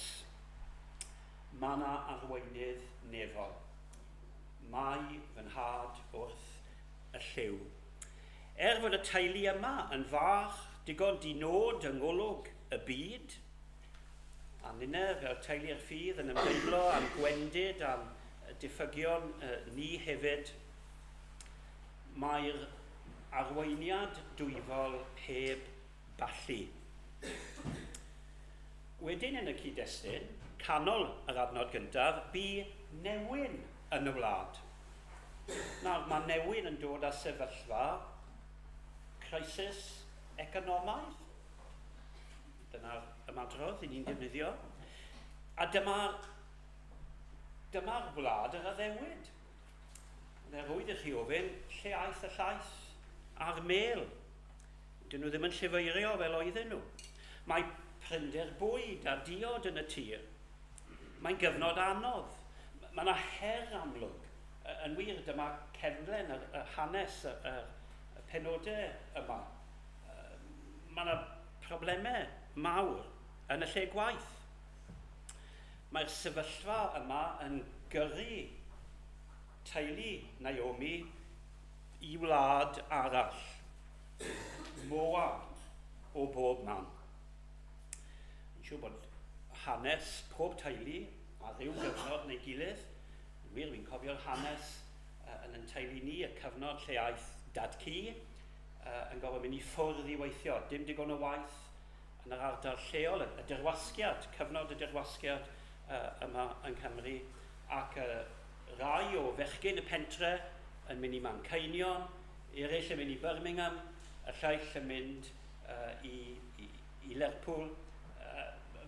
Mae yna arweinydd nefol. Mae fy nhad wrth y lliw. Fod y teulu yma yn fach, digon dinod yng ngolwg y byd, a nynne fel teulu'r ffydd yn ymdeimlo am gwendid, am diffygion ni hefyd, mae'r arweiniad dwyfol heb ballu. Wedyn yn y cyd-destun, canol yr adnod gyntaf, bu newyn yn y wlad. Nawr, mae newyn yn dod â sefyllfa crisis economaidd. Dyna'r ymadrodd i ni'n defnyddio. A dyma'r wlad yr addewid. Rwydd i chi ofyn, lle aeth y llaeth a'r mel? Dyn nhw ddim yn llyfeirio fel oedden nhw. Mae prynder bwyd a diod yn y tir. Mae'n gyfnod anodd. Mae yna her amlwg. Yn wir, dyma cefnlen y hanes y penodau yma. Mae yna problemau mawr yn y lle gwaith. Mae'r sefyllfa yma yn gyrru teulu Naomi i wlad arall. Moab o bob man. Yn siŵr bod hanes pob teulu a rhyw gyfnod neu gilydd. Yn wir, fi'n cofio'r hanes yn ein teulu ni, y cyfnod lle aeth dad cu yn gofyn mynd i ffwrdd i weithio. Dim digon o waith yn yr ardal lleol, y dirwasgiad, cyfnod y dirwasgiad yma yng Nghymru, ac rai o fechgyn y pentre yn mynd i Manceinion, eraill yn mynd i Birmingham, y lleill yn mynd i Lerpwl.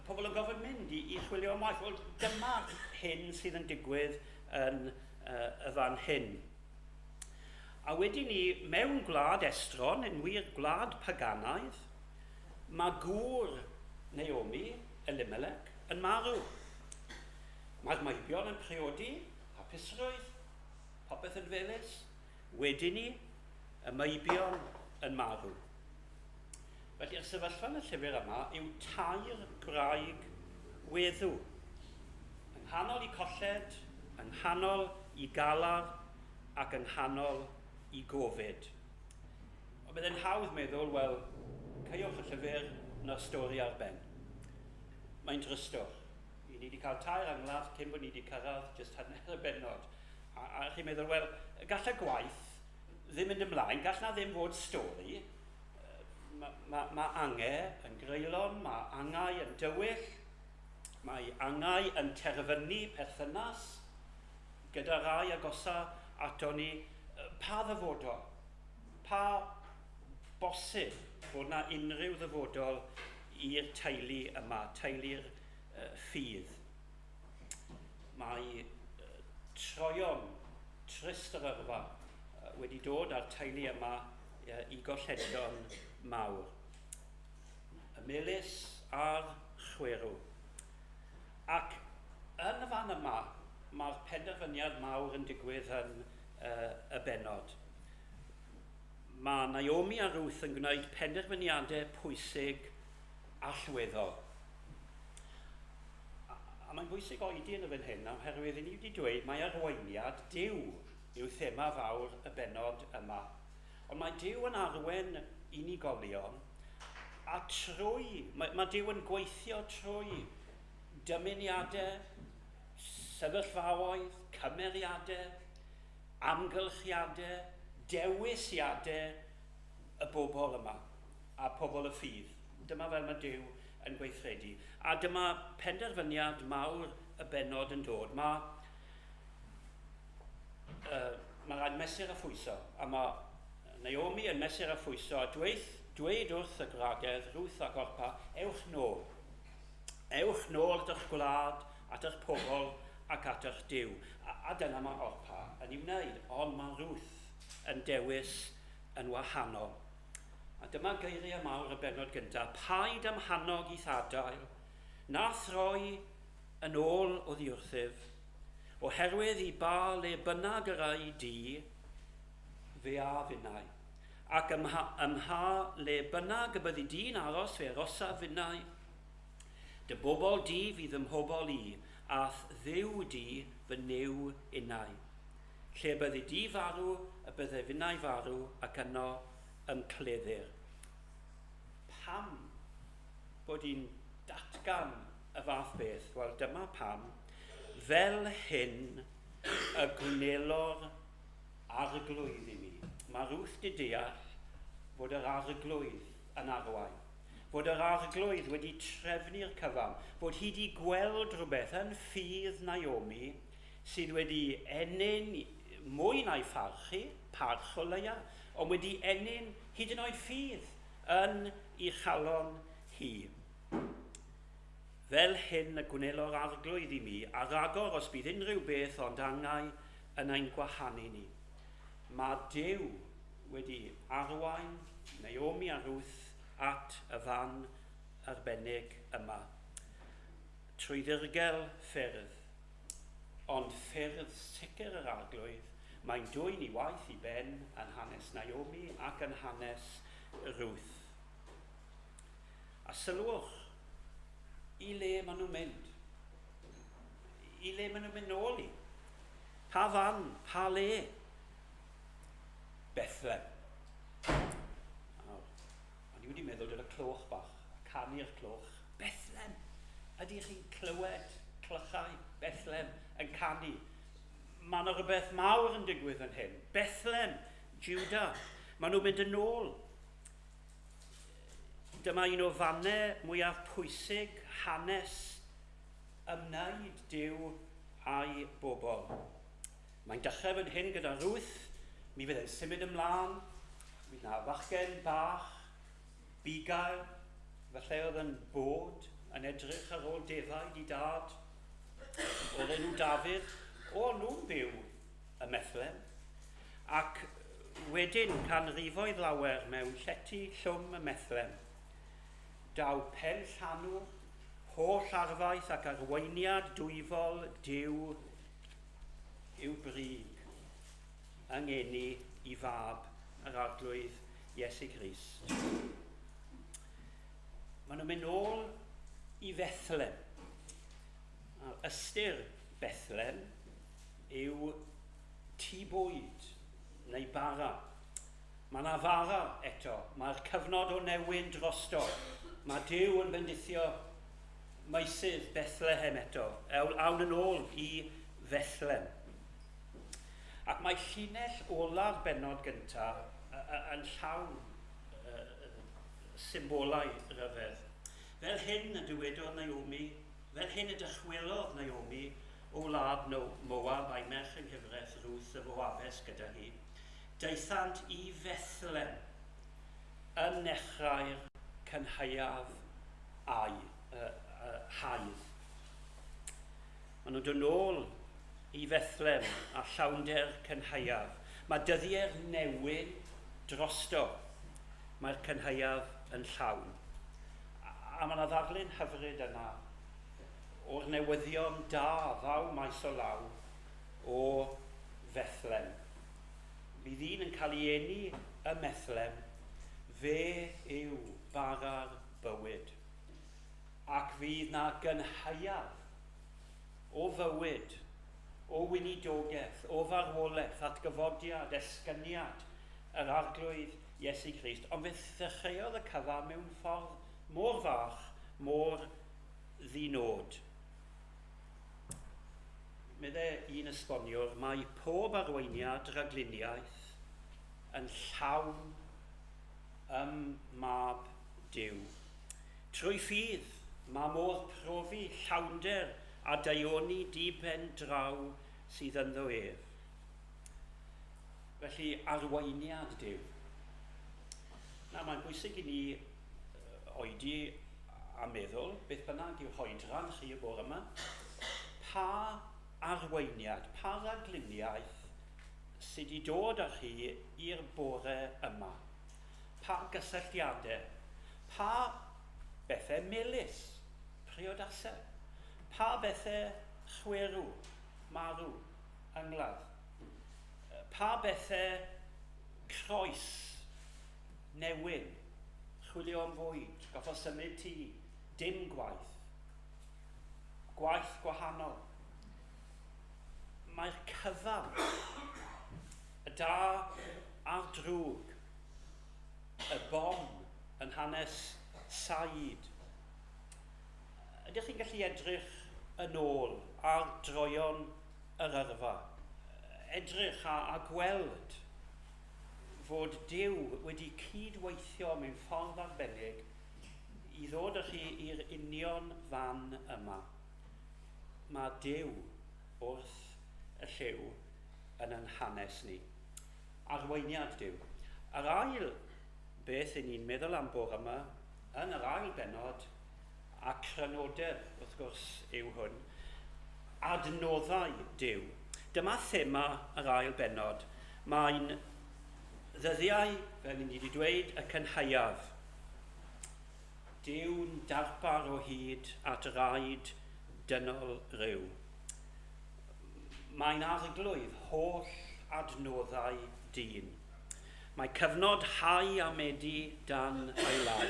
Pobl yn gofyn mynd i chwilio am waith. Wel, dyma hyn sydd yn digwydd yn y fan hyn. A wedyn ni, mewn gwlad estron, yn wir gwlad paganaidd, Mae gŵr Naomi, Elimelech, yn marw. Mae'r Meirion yn priodi, hapusrwydd, popeth yn felys. Wedyn ni, y Meirion yn marw. Felly'r sefyllfa yn y llyfr yma yw tair gwraig weddw. Yng nghanol i colled, yng nghanol i galar ac yng nghanol i gofid. Ond byddai'n hawdd meddwl, wel, ceiwch y llyfr na'r stori ar ben. Mae'n drystwch. I ni wedi cael tair angladd cyn bod ni wedi cyrraedd jyst hanner y benod. A chi'n meddwl, wel, gall y gwaith ddim mynd ymlaen, gall na ddim fod stori. Mae angau yn greulon, mae angau yn dywyll, mae angau yn terfynu perthynas gyda rai agosa ato ni. Pa ddyfodol? Pa bosib bod na unrhyw ddyfodol i'r teulu yma, teulu'r ffydd. Mae troion trist yr yrfa wedi dod â'r teulu yma i golledion mawr. Y melys a'r chwerw. Ac yn y fan yma, mae'r penderfyniad mawr yn digwydd yn y benod. Mae Naomi a Ruth yn gwneud penderfyniadau pwysig allweddol. A mae'n bwysig oedi yn y fan hyn, oherwydd ni wedi dweud mae arweiniad Duw yw thema fawr y benod yma. Ond mae Duw yn arwen unigolion, a mae Duw yn gweithio trwy dymuniadau, sefyllfaoedd, cymeriadau, amgylchiadau, dewisiadau y bobl yma a pobl y ffydd. Dyma fel mae Duw yn gweithredu. A dyma penderfyniad mawr y benod yn dod. Mae rhaid mesur a phwyso, a mae Naomi yn mesur a phwyso, a dweud wrth y gwragedd, Ruth ac Orpa, ewch nôl. Ewch nôl at eich gwlad, at eich pobl ac at eich Duw. A dyna mae Orpa yn ei wneud, ond mae Ruth yn dewis yn wahanol. A dyma geiriau mawr y benod gyntaf. Paid am hannog i thadail, na throi yn ôl o ddiwrthyf, oherwydd i ba le bynnag yr ai di, fe a fynnau. Ac ymha le bynnag y byddi di'n aros fe arosa fynnau. Dy bobl di fydd ym mhobl i, ath ddiw di fy niw unau. Lle byddi di farw, y bydde fynnau farw, ac yno ymcleddir. Pam bod hi'n datgan y fath beth? Wel, dyma pam. Fel hyn y gwnelor arglwydd i mi. Mae Ruth di deall fod yr arglwydd yn arwain. Fod yr arglwydd wedi trefnu'r cyfan. Fod hi wedi gweld rhywbeth yn ffydd Naomi sydd wedi enyn mwy na'i pharchu, parch o leia, ond wedi enyn hyd yn oed ffydd yn ei chalon hi. Fel hyn y gwnelor arglwydd i mi, a ragor os bydd unrhyw beth ond angau yn ein gwahanu ni. Mae Duw wedi arwain Naomi a Ruth at y fan arbennig yma. Trwy ddirgel ffyrdd, ond ffyrdd sicr yr arglwydd, mae'n dwy'n ei waith i ben yn hanes Naomi ac yn hanes Ruth. A sylwch, i le maen nhw'n mynd? I le maen nhw'n mynd nôl i? Pa fan? Pa le? Bethlem. Ni wedi meddwl dod y cloch bach, canu'r cloch. Bethlem. Ydych chi'n clywed clychau Bethlem yn canu? Mae yna rhywbeth mawr yn digwydd yn hyn. Bethlem, Juda. Maen nhw'n mynd yn ôl. Dyma un o fannau mwyaf pwysig hanes ymwneud Duw a'i bobl. Mae'n dechrau fan hyn gyda Ruth. Mi fydd e'n symud ymlaen. Fydd yna fachgen bach, bigael, falle oedd yn bod, yn edrych ar ôl defaid i dad, o'r enw Dafydd, o nhw'n byw y Bethlem, ac wedyn canrifoedd lawer mewn llety llwm y Bethlem. daw pen llanw, holl arfaeth ac arweiniad dwyfol Duw yw brig yng ngeni I fab yr arglwydd Iesu Grist. Maen nhw'n mynd nôl I Bethlehem. Ystyr Bethlehem yw tŷ bwyd neu bara. Mae yna fara eto. Mae'r cyfnod o newyn drosto. Mae Duw yn bendithio meisydd Bethlehem eto. Awn yn ôl I Bethlehem. Ac mae llinell ola'r bennod gyntaf yn llawn symbolau rhyfedd. Fel hyn y dywedodd Naomi, fel hyn y dychwelodd Naomi o wlad Moab a'i merch yng nghyfraith Ruth y Moabes gyda hi. Daethant I Bethlehem yn nechrau'r cynhaiaf haidd. Maen nhw'n dod nôl I Bethlehem a llawnder cynhaiaf. Mae dyddiau'r newyn drosto. Mae'r cynhaiaf yn llawn. A mae yna ddarlun hyfryd yna o'r newyddion da ddaw maes o law o Bethlehem. Bydd un yn cael ei eni y Bethlehem, fe yw bara'r bywyd. Ac fydd na gynhaiaf o fywyd, o wynidogaeth, o farwolaeth, atgyfodiad, esgyniad, yr arglwydd Iesu Grist. Ond fe ddechreuodd y cyfa mewn ffordd mor fach, mor ddinod. Meddai un esboniwr, mae pob arweiniad ragluniaeth yn llawn mab Duw. Trwy ffydd, mae modd profi llawnder a daioni diben draw sydd yn ef. Felly arweiniad Duw. Na, mae'n bwysig I ni oedi a meddwl, beth bynnag yw hoedran chi y bore yma, pa arweiniad, pa ragluniaeth sydd I dod â chi i'r bore yma. Pa gysylltiadau, pa bethau melys, priodasau, pa bethau chwerw, marw, ynglad, pa bethau croes, newyn, chwilio am fwyd, goffo symud ti, dim gwaith, gwaith gwahanol. Mae'r cyfan, y da a'r drwg, y bom yn hanes said. Ydych chi'n gallu edrych yn ôl ar droion yr yrfa, edrych a gweld fod Duw wedi cydweithio mewn ffordd arbennig I ddod â chi i'r union fan yma. Mae Duw wrth y lliw yn ein hanes ni. Arweiniad Duw. Yr ail beth I ni'n meddwl am bore yma, yn yr ail benod, a crynodeb, wrth gwrs, yw hwn, adnoddau Duw. Dyma thema yr ail benod. Mae'n ddyddiau, fel ni wedi dweud, y cynhaiaf. Duw'n darpar o hyd at raid dynol ryw. Mae'n arglwydd holl adnoddau dyn. Mae cyfnod hau a medi dan ei lau.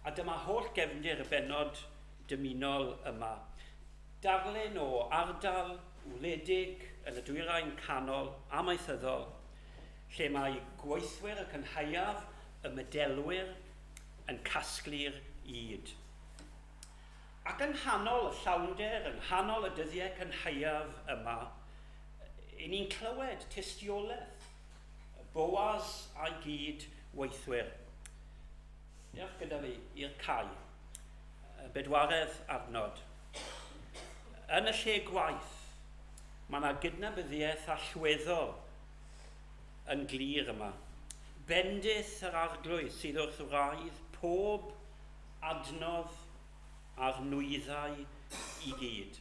A dyma holl gefndir y benod dymunol yma. Darlun o ardal wledig yn y dwyrain canol amaethyddol, lle mae gweithwyr y cynhaiaf, y medelwyr, yn casglu'r yd. Ac yn nghanol y llawnder, yn nghanol y dyddiau cynhaiaf yma, I ni'n clywed tystiolaeth, Boaz a'i gyd weithwyr. Diolch gyda fi i'r cae, bedwaredd adnod. Yn y lle gwaith, mae yna gydnabyddiaeth allweddol yn glir yma. Bendith yr arglwydd sydd wrth wraidd pob adnodd a'r nwyddau I gyd.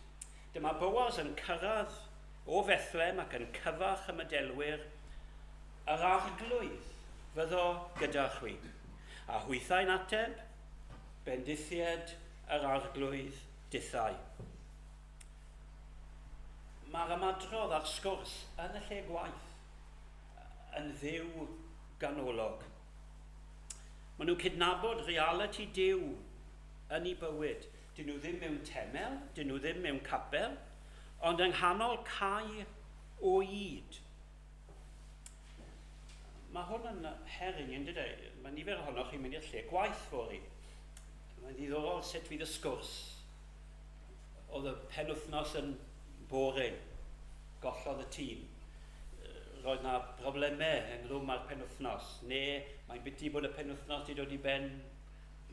Dyma Boaz yn cyrraedd o Bethlehem ac yn cyfach y medelwyr, yr arglwydd fyddo gyda chwi. A hwythau'n ateb, bendithiad yr arglwydd dithau. Mae'r ymadrodd a'r sgwrs yn y lle gwaith yn dduw ganolog. Maen nhw'n cydnabod reality Duw yn ei bywyd. Dyn nhw ddim mewn temel, dyn nhw ddim mewn capel, ond yng nghanol cae o yd. Mae hwn yn herring, yn dydau. Mae nifer ohonoch chi'n mynd i'r lle gwaith fori. Mae'n ddiddorol sut fydd y sgwrs. Oedd y penwythnos yn boring, gollodd y tîm. Roedd yna broblemau ynghlwm â'r penwythnos, neu mae'n biti bod y penwythnos wedi dod i ben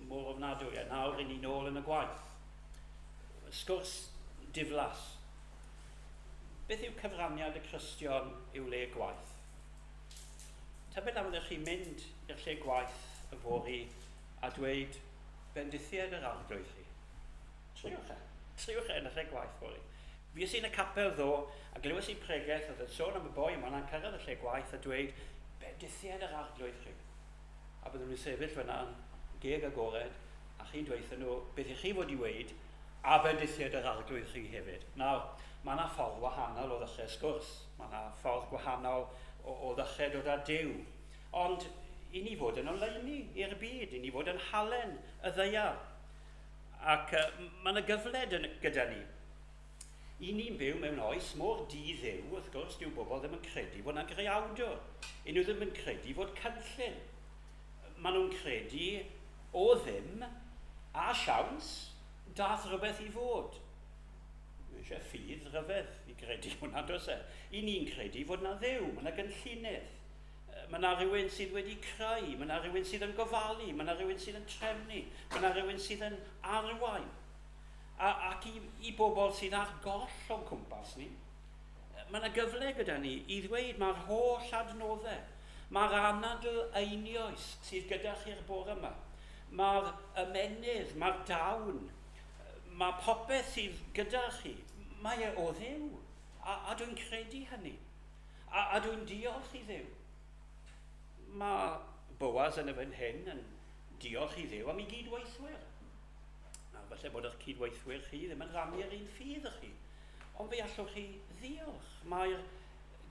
mor ofnadwy, a nawr i ni nôl yn y gwaith. Sgwrs diflas. Beth yw cyfraniad y Cristion i'w le gwaith? Tybed am ydych chi'n mynd i'r lle gwaith y fori a dweud bendithiad yr arglwydd chi. Triwch yn y lle gwaith fori. Fies i'n y capel ddo a glywes i'n pregeth oedd yn sôn am y boi yma na'n cyrraedd y lle gwaith a dweud bendithiad yr arglwydd chi. A byddwn nhw'n sefyll fyna yn geg agored a chi'n dweud nhw beth i chi fod i weid a bendithiad yr arglwydd chi hefyd. Nawr, mae yna ffordd wahanol o ddechrau sgwrs. Mae yna ffordd gwahanol o ddechrau dod â Duw. Ond i ni fod yn oleuni i'r byd, i ni fod yn halen y ddeia. Ac mae yna gyfled gyda ni. I ni'n byw mewn oes mor di-ddew, wrth gwrs, dyw bobl ddim yn credu fod yna greawdwr. I nhw ddim yn credu fod cynllun. Maen nhw'n credu o ddim a siawns dath rhywbeth i fod. Eisiau ffydd rhyfedd i credu hwnna, dos e. I ni'n credu fod yna ddew, mae yna gynllunydd. Mae yna rhywun sydd wedi creu, mae yna rhywun sydd yn gofalu, mae yna rhywun sydd yn trefnu, mae yna rhywun sydd yn arwain. Ac i bobl sydd ar goll o'n cwmpas ni, mae yna gyfle gyda ni i ddweud mae'r holl adnoddau, mae'r anadl einioes sydd gyda chi'r bore yma, mae'r ymenydd, mae'r dawn, mae popeth sydd gyda chi, mae e o ddew, a dwi'n credu hynny, a dwi'n diolch i ddew. Mae Boaz yn y fan hyn yn diolch i ddew am ei gydweithwyr. Falle bod eich cydweithwyr chi ddim yn rannu'r un ffydd ych chi, ond fe allwch chi ddiolch.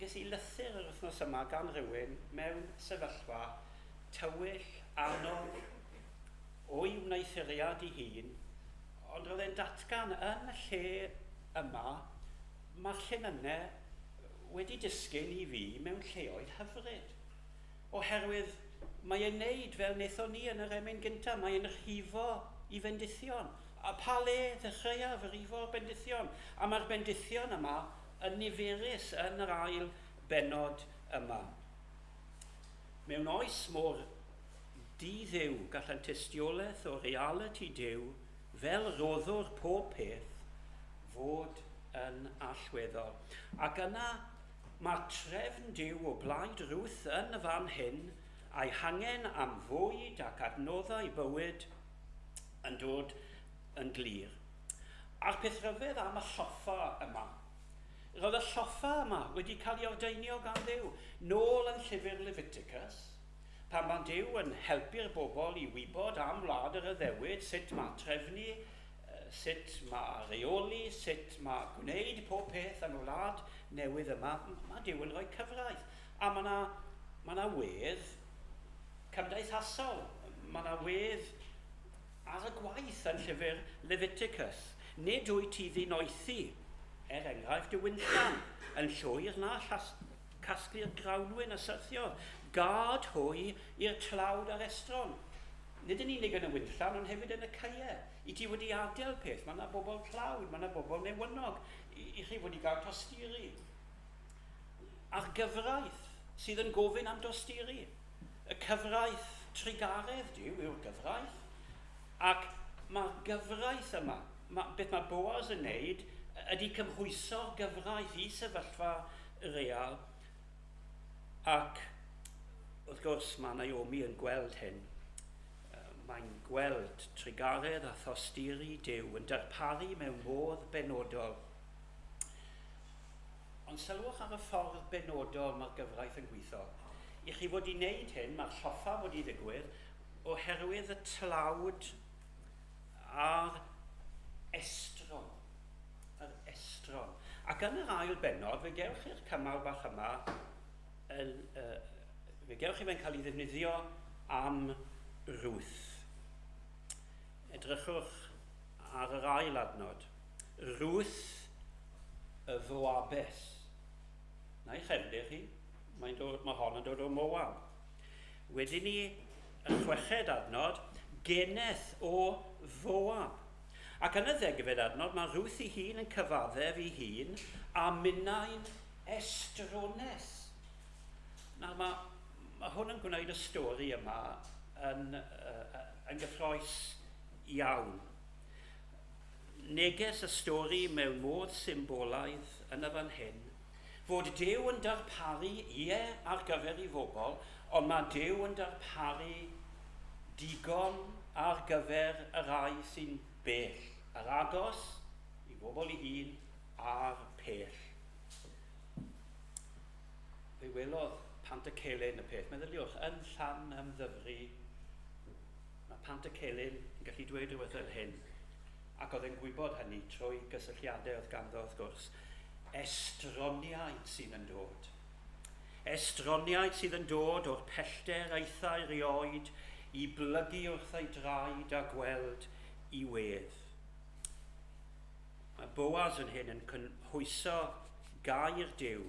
Ges i lythyr yr wythnos yma gan rywun mewn sefyllfa tywyll, anodd, o'i wneithuriad i hun, ond roedd e'n datgan yn y lle yma, mae'r llenynau wedi disgyn i fi mewn lleoedd hyfryd. Oherwydd mae e'n neud fel wnaethon ni yn yr emyn gyntaf, mae e'n rhifo i fendithion. A pa le ddechreuaf yr rhifo'r bendithion. A mae'r bendithion yma yn niferus yn yr ail benod yma. Mewn oes mor di-ddew gallan tystiolaeth o reality Duw fel roddwr pob peth fod yn allweddol. Ac yna mae trefn Duw o blaid Ruth yn y fan hyn a'i hangen am fwyd ac adnoddau bywyd yn dod yn glir. A'r peth rhyfedd am y lloffa yma. Roedd y lloffa yma wedi cael ei ordeinio gan Dduw nôl yn llyfr Leviticus, pan mae Duw yn helpu'r bobl i wybod am wlad yr Iddewyd, sut mae trefnu, sut mae reoli, sut mae gwneud pob peth yn wlad newydd yma. Mae Duw yn rhoi cyfraith. A mae yna wedd cymdeithasol. Mae yna wedd ar y gwaith yn llyfr Leviticus. Nid wyt ti ddinoethi, enghraifft y wynllan, yn llwyr na casglu'r grawnwyn y syrthiodd. Gad hwy i'r tlawd ar estron. Nid yn unig yn y wynllan, ond hefyd yn y caeau. I ti wedi adael peth, mae yna bobl tlawd, mae yna bobl newynog. I chi wedi cael tosturi. A'r gyfraith sydd yn gofyn am dosturi. Y cyfraith trigaredd Duw yw'r gyfraith. Ac mae'r gyfraith yma, beth mae Boaz yn neud, ydy cymhwyso'r gyfraith i sefyllfa real. Ac wrth gwrs mae Naomi yn gweld hyn. Mae'n gweld trigaredd a thosturi Duw yn darparu mewn modd benodol. Ond sylwch ar y ffordd benodol mae'r gyfraith yn gweithio. I chi fod i wneud hyn, mae'r lloffa fod i ddigwydd oherwydd y tlawd a'r estron. Yr estron. Ac yn yr ail benod, fe gewch chi'r cymal bach yma, fe gewch chi fe'n cael ei ddefnyddio am Ruth. Edrychwch ar yr ail adnod. Ruth y Foabes. Na i chefnir chi, mae hon yn dod o Moab. Wedyn ni, y chweched adnod, geneth o Foab. Ac yn y ddegfed adnod, mae Ruth ei hun yn cyfaddef ei hun a minnau'n estrones. Nawr mae hwn yn gwneud y stori yma yn gyffroes iawn. Neges y stori mewn modd symbolaidd yn y fan hyn, fod Duw yn darparu ar gyfer ei bobl, ond mae Duw yn darparu digon ar gyfer y rai sy'n bell. Yr agos, i bobl ei hun, a'r pell. Fe welodd Pant y Celyn y peth. Meddyliwch, yn Llan Ymddyfri, mae Pant y Celyn yn gallu dweud rhywbeth yr hyn, ac oedd e'n gwybod hynny trwy gysylltiadau oedd ganddo wrth gwrs. Estroniaid sydd yn dod. Estroniaid sydd yn dod o'r pellter eithau rioed i blygu wrth ei draed a gweld i wedd. Mae Boaz yn hyn yn cynhwyso gair Duw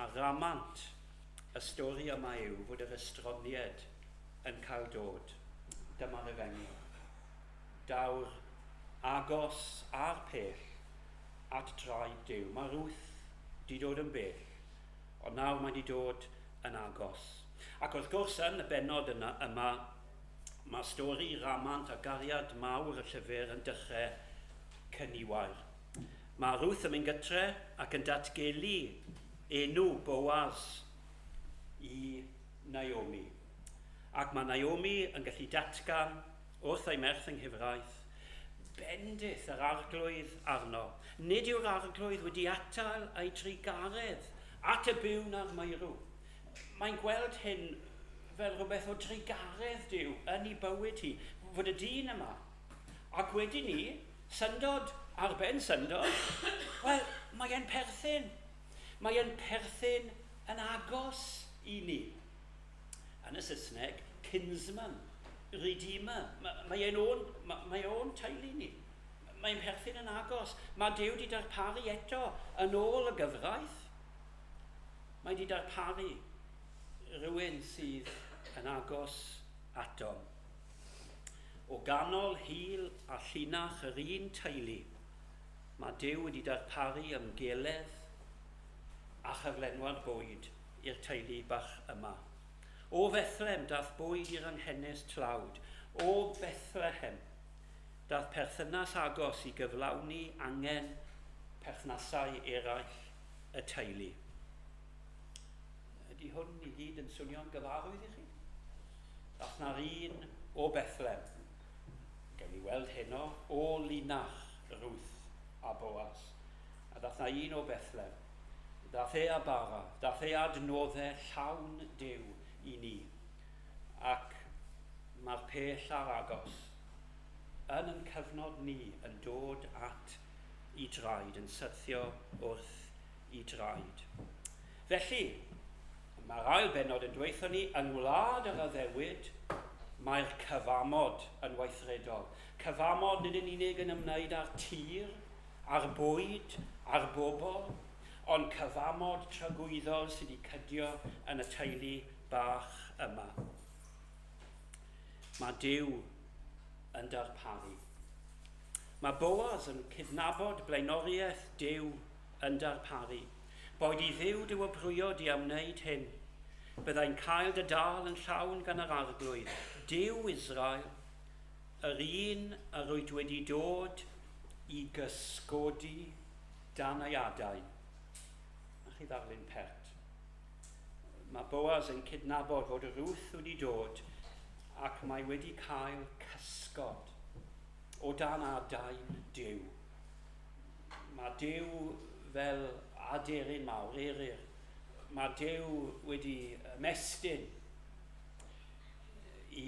a ramant y stori yma yw fod yr estronied yn cael dod. Dyma'r efengyl. Dawr agos a'r pell at draed Duw. Mae Ruth di dod yn bell, ond nawr mae di dod yn agos. Ac wrth gwrs yn y benod yma, mae stori ramant a gariad mawr y llyfr yn dechrau cyniwair. Mae Ruth yn mynd gytre ac yn datgelu enw Boaz i Naomi. Ac mae Naomi yn gallu datgan wrth ei merch yng nghyfraith bendith yr arglwydd arno. Nid yw'r arglwydd wedi atal ei trigaredd at y byw na'r meirw. Mae'n gweld hyn fel rhywbeth o trigaredd Duw yn ei bywyd hi, fod y dyn yma. Ac wedyn ni, syndod ar ben syndod, wel, mae e'n perthyn. Mae e'n perthyn yn agos i ni. Yn y Saesneg, kinsman, redeemer. Mae o'n teulu ni. Mae'n perthyn yn agos. Mae Duw wedi darparu eto yn ôl y gyfraith. Mae wedi darparu rhywun sydd yn agos atom. O ganol hil a llinach yr un teulu, mae Duw wedi darparu ymgeledd a chyflenwad bwyd i'r teulu bach yma. O Bethlehem dath bwyd i'r anghennes tlawd. O Bethlehem dath perthynas agos i gyflawni angen perthnasau eraill y teulu. Ydy hwn i gyd yn swnio'n gyfarwydd i chi? Dath na'r un o Bethlehem. Gen i weld heno o linach Ruth a Boaz. A dath na un o Bethlehem. Dath e a bara, dath e adnoddau llawn Duw i ni. Ac mae'r pell ar agos yn cyfnod ni yn dod at i draed, yn syrthio wrth i draed. Felly, mae'r ail benod yn dweithio ni yng ngwlad yr addewid, mae'r cyfamod yn weithredol. Cyfamod nid yn unig yn ymwneud â'r tir, a'r bwyd, a'r bobl, ond cyfamod tragwyddol sydd wedi cydio yn y teulu bach yma. Mae Duw yn darparu. Mae Boaz yn cydnabod blaenoriaeth Duw yn darparu. Boed i Dduw dywybrwyo di am wneud hyn. Byddai'n cael dy dal yn llawn gan yr arglwydd. Duw Israel, yr un a rwyt wedi dod i gysgodi dan ei adain. A chi ddarlun pert. Mae Boaz yn cydnabod fod y Ruth wedi dod ac mae wedi cael cysgod o dan adain Duw. Mae Duw fel aderyn mawr, eryr. Mae Duw wedi mestyn i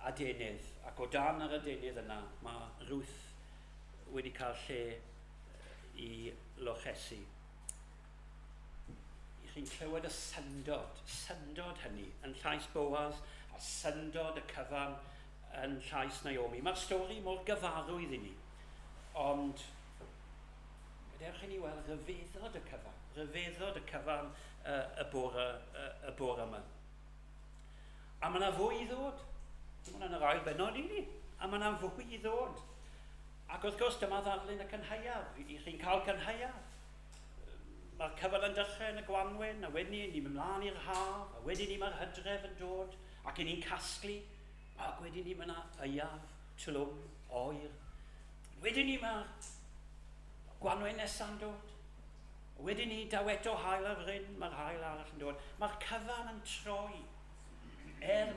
adenydd. Ac o dan yr adenydd yna, mae Ruth wedi cael lle i lochesu. I chi'n clywed y syndod hynny yn llais Boaz, a syndod y cyfan yn llais Naomi. Mae'r stori mor gyfarwydd i ni, ond gadewch i ni weld rhyfeddod y cyfan y bore yma. A mae yna fwy i ddod. Dim ond yn yr ail benod i ni. A mae yna fwy i ddod. Ac wrth gwrs dyma ddarlun y cynhaiaf. I chi'n cael cynhaiaf. Mae'r cyfan yn dechrau yn y Gwanwyn, a wedyn ni'n mynd mlaen i'r haf, a wedyn ni mae'r Hydref yn dod, ac i ni'n casglu, ac wedyn ni mae'na Iaf, Tlwm, Oer. Wedyn ni mae'r Gwanwyn nesaf yn dod. Wedyn ni daweto hael ar fryn, mae'r hael arall yn dod. Mae'r cyfan yn troi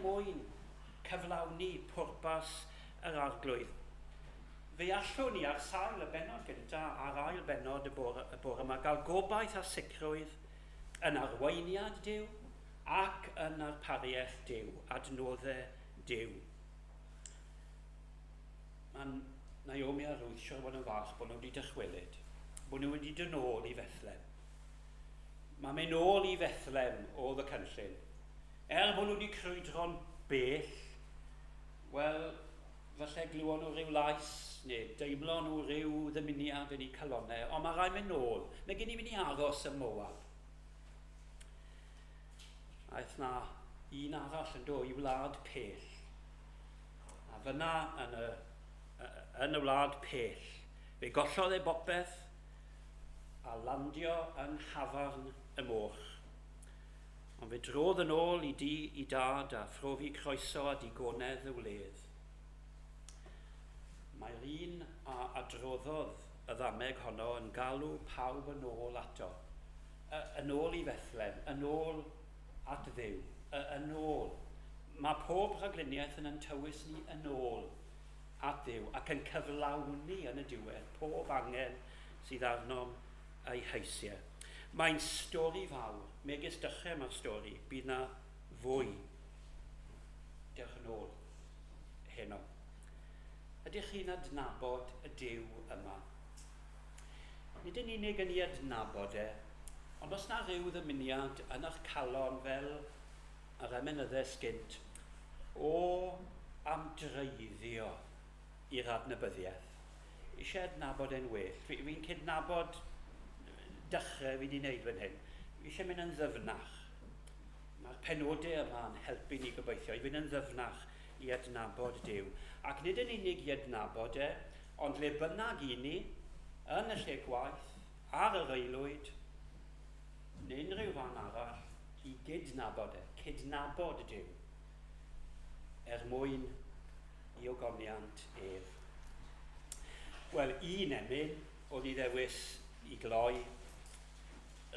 mwyn cyflawni pwrpas yr arglwydd. Fe allwn ni ar sail y benod gyntaf a'r ail benod y bore yma gael gobaith a sicrwydd yn arweiniad Duw ac yn arpariaeth Duw, adnoddau Duw. Mae Naomi a Ruth siwr bod yn falch bod nhw wedi dychwelyd, bod nhw wedi dod nôl i Fethlem. Mae'n mynd nôl i Fethlem oedd y cynllun. Bod nhw wedi crwydro'n bell, wel, falle glywon nhw rhyw lais, neu deimlo nhw rhyw ddymuniad yn eu calonnau, ond mae rhaid mynd nôl. Mae gen i mynd i aros y Moab. Aeth na un arall yn dod i wlad pell. A fyna yn y wlad pell, fe gollodd e bopeth a landio yn Hafarn y Moch. Ond fe drodd yn ôl i dad a phrofi croeso a digonedd y wledd. Mae'r un a droddodd y ddameg honno yn galw pawb yn ôl ato. Yn ôl i Fethlem, yn ôl at Dduw, yn ôl. Mae pob rhagluniaeth yn tywys ni yn ôl at Dduw ac yn cyflawni yn y diwedd pob angen sydd arnom ei heisiau. Mae'n stori fawr. Megis dechrau mae'r stori. Bydd na fwy. Dewch yn ôl heno. Ydych chi'n adnabod y Duw yma? Nid yn unig yn ei adnabod ond os na rhyw ddymuniad yn eich calon fel yr emynyddau sgynt o amdreiddio i'r adnabyddiaeth. Eisiau adnabod e'n well. Fi'n cydnabod dechrau fi wedi wneud fan hyn. Fi eisiau mynd yn ddyfnach. Mae'r penodau yma yn helpu ni gobeithio i fynd yn ddyfnach i adnabod Duw. Ac nid yn unig i adnabod ond le bynnag i ni, yn y lle gwaith, ar yr aelwyd, neu unrhyw fan arall, i gydnabod cydnabod Duw, mwyn i ogoniant ef. Wel, un emyn oedd i ddewis i gloi,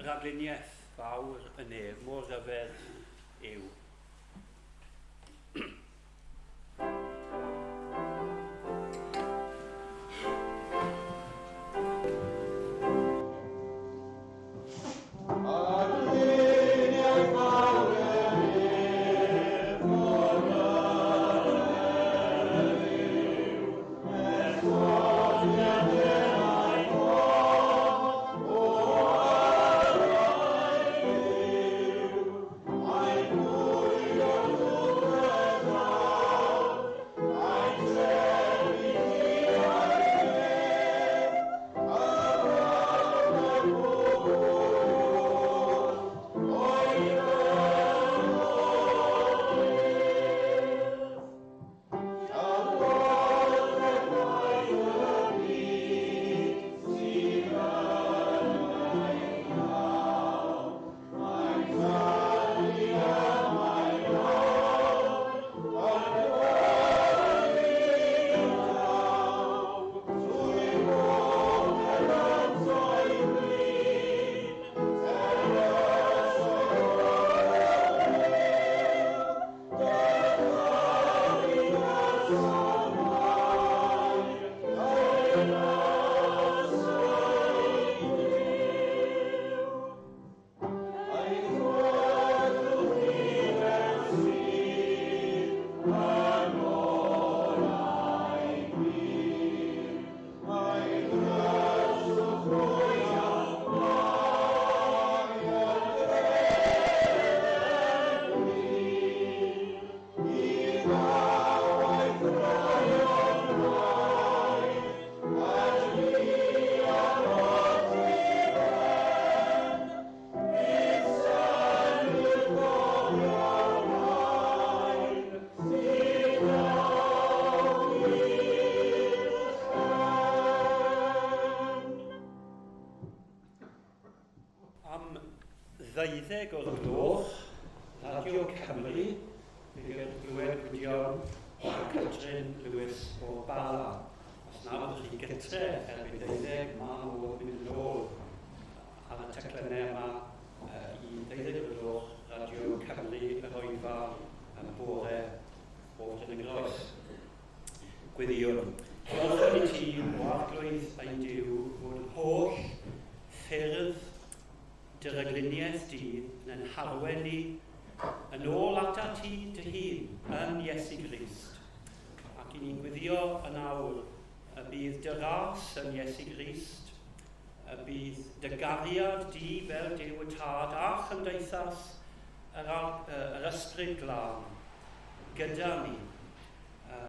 ragluniaeth fawr yn ef, mor rhyfedd yw. Oh 12 o'r gloch, Radio Cymru, gyda'r glywed gwydion Catrin Lewis o Bala. Os nawr ydych chi gytre erbyn 12, mae modd mynd yn ôl ar y teclennau yma i 12 o'r gloch, Radio Cymru, yr Oedfa Bore o Llyngroes. Gwyddiwn. Diolch i ti o arglwydd ein diw fod yn holl ffyrdd dyragluniaeth di yn harwen ni yn ôl ata ti dy hun yn Iesu Grist. Ac i ni'n gwyddio yn awr y bydd dy ras yn Iesu Grist, y bydd dy gariad di fel Duw y Tad a chymdeithas yr ysbryd glân gyda ni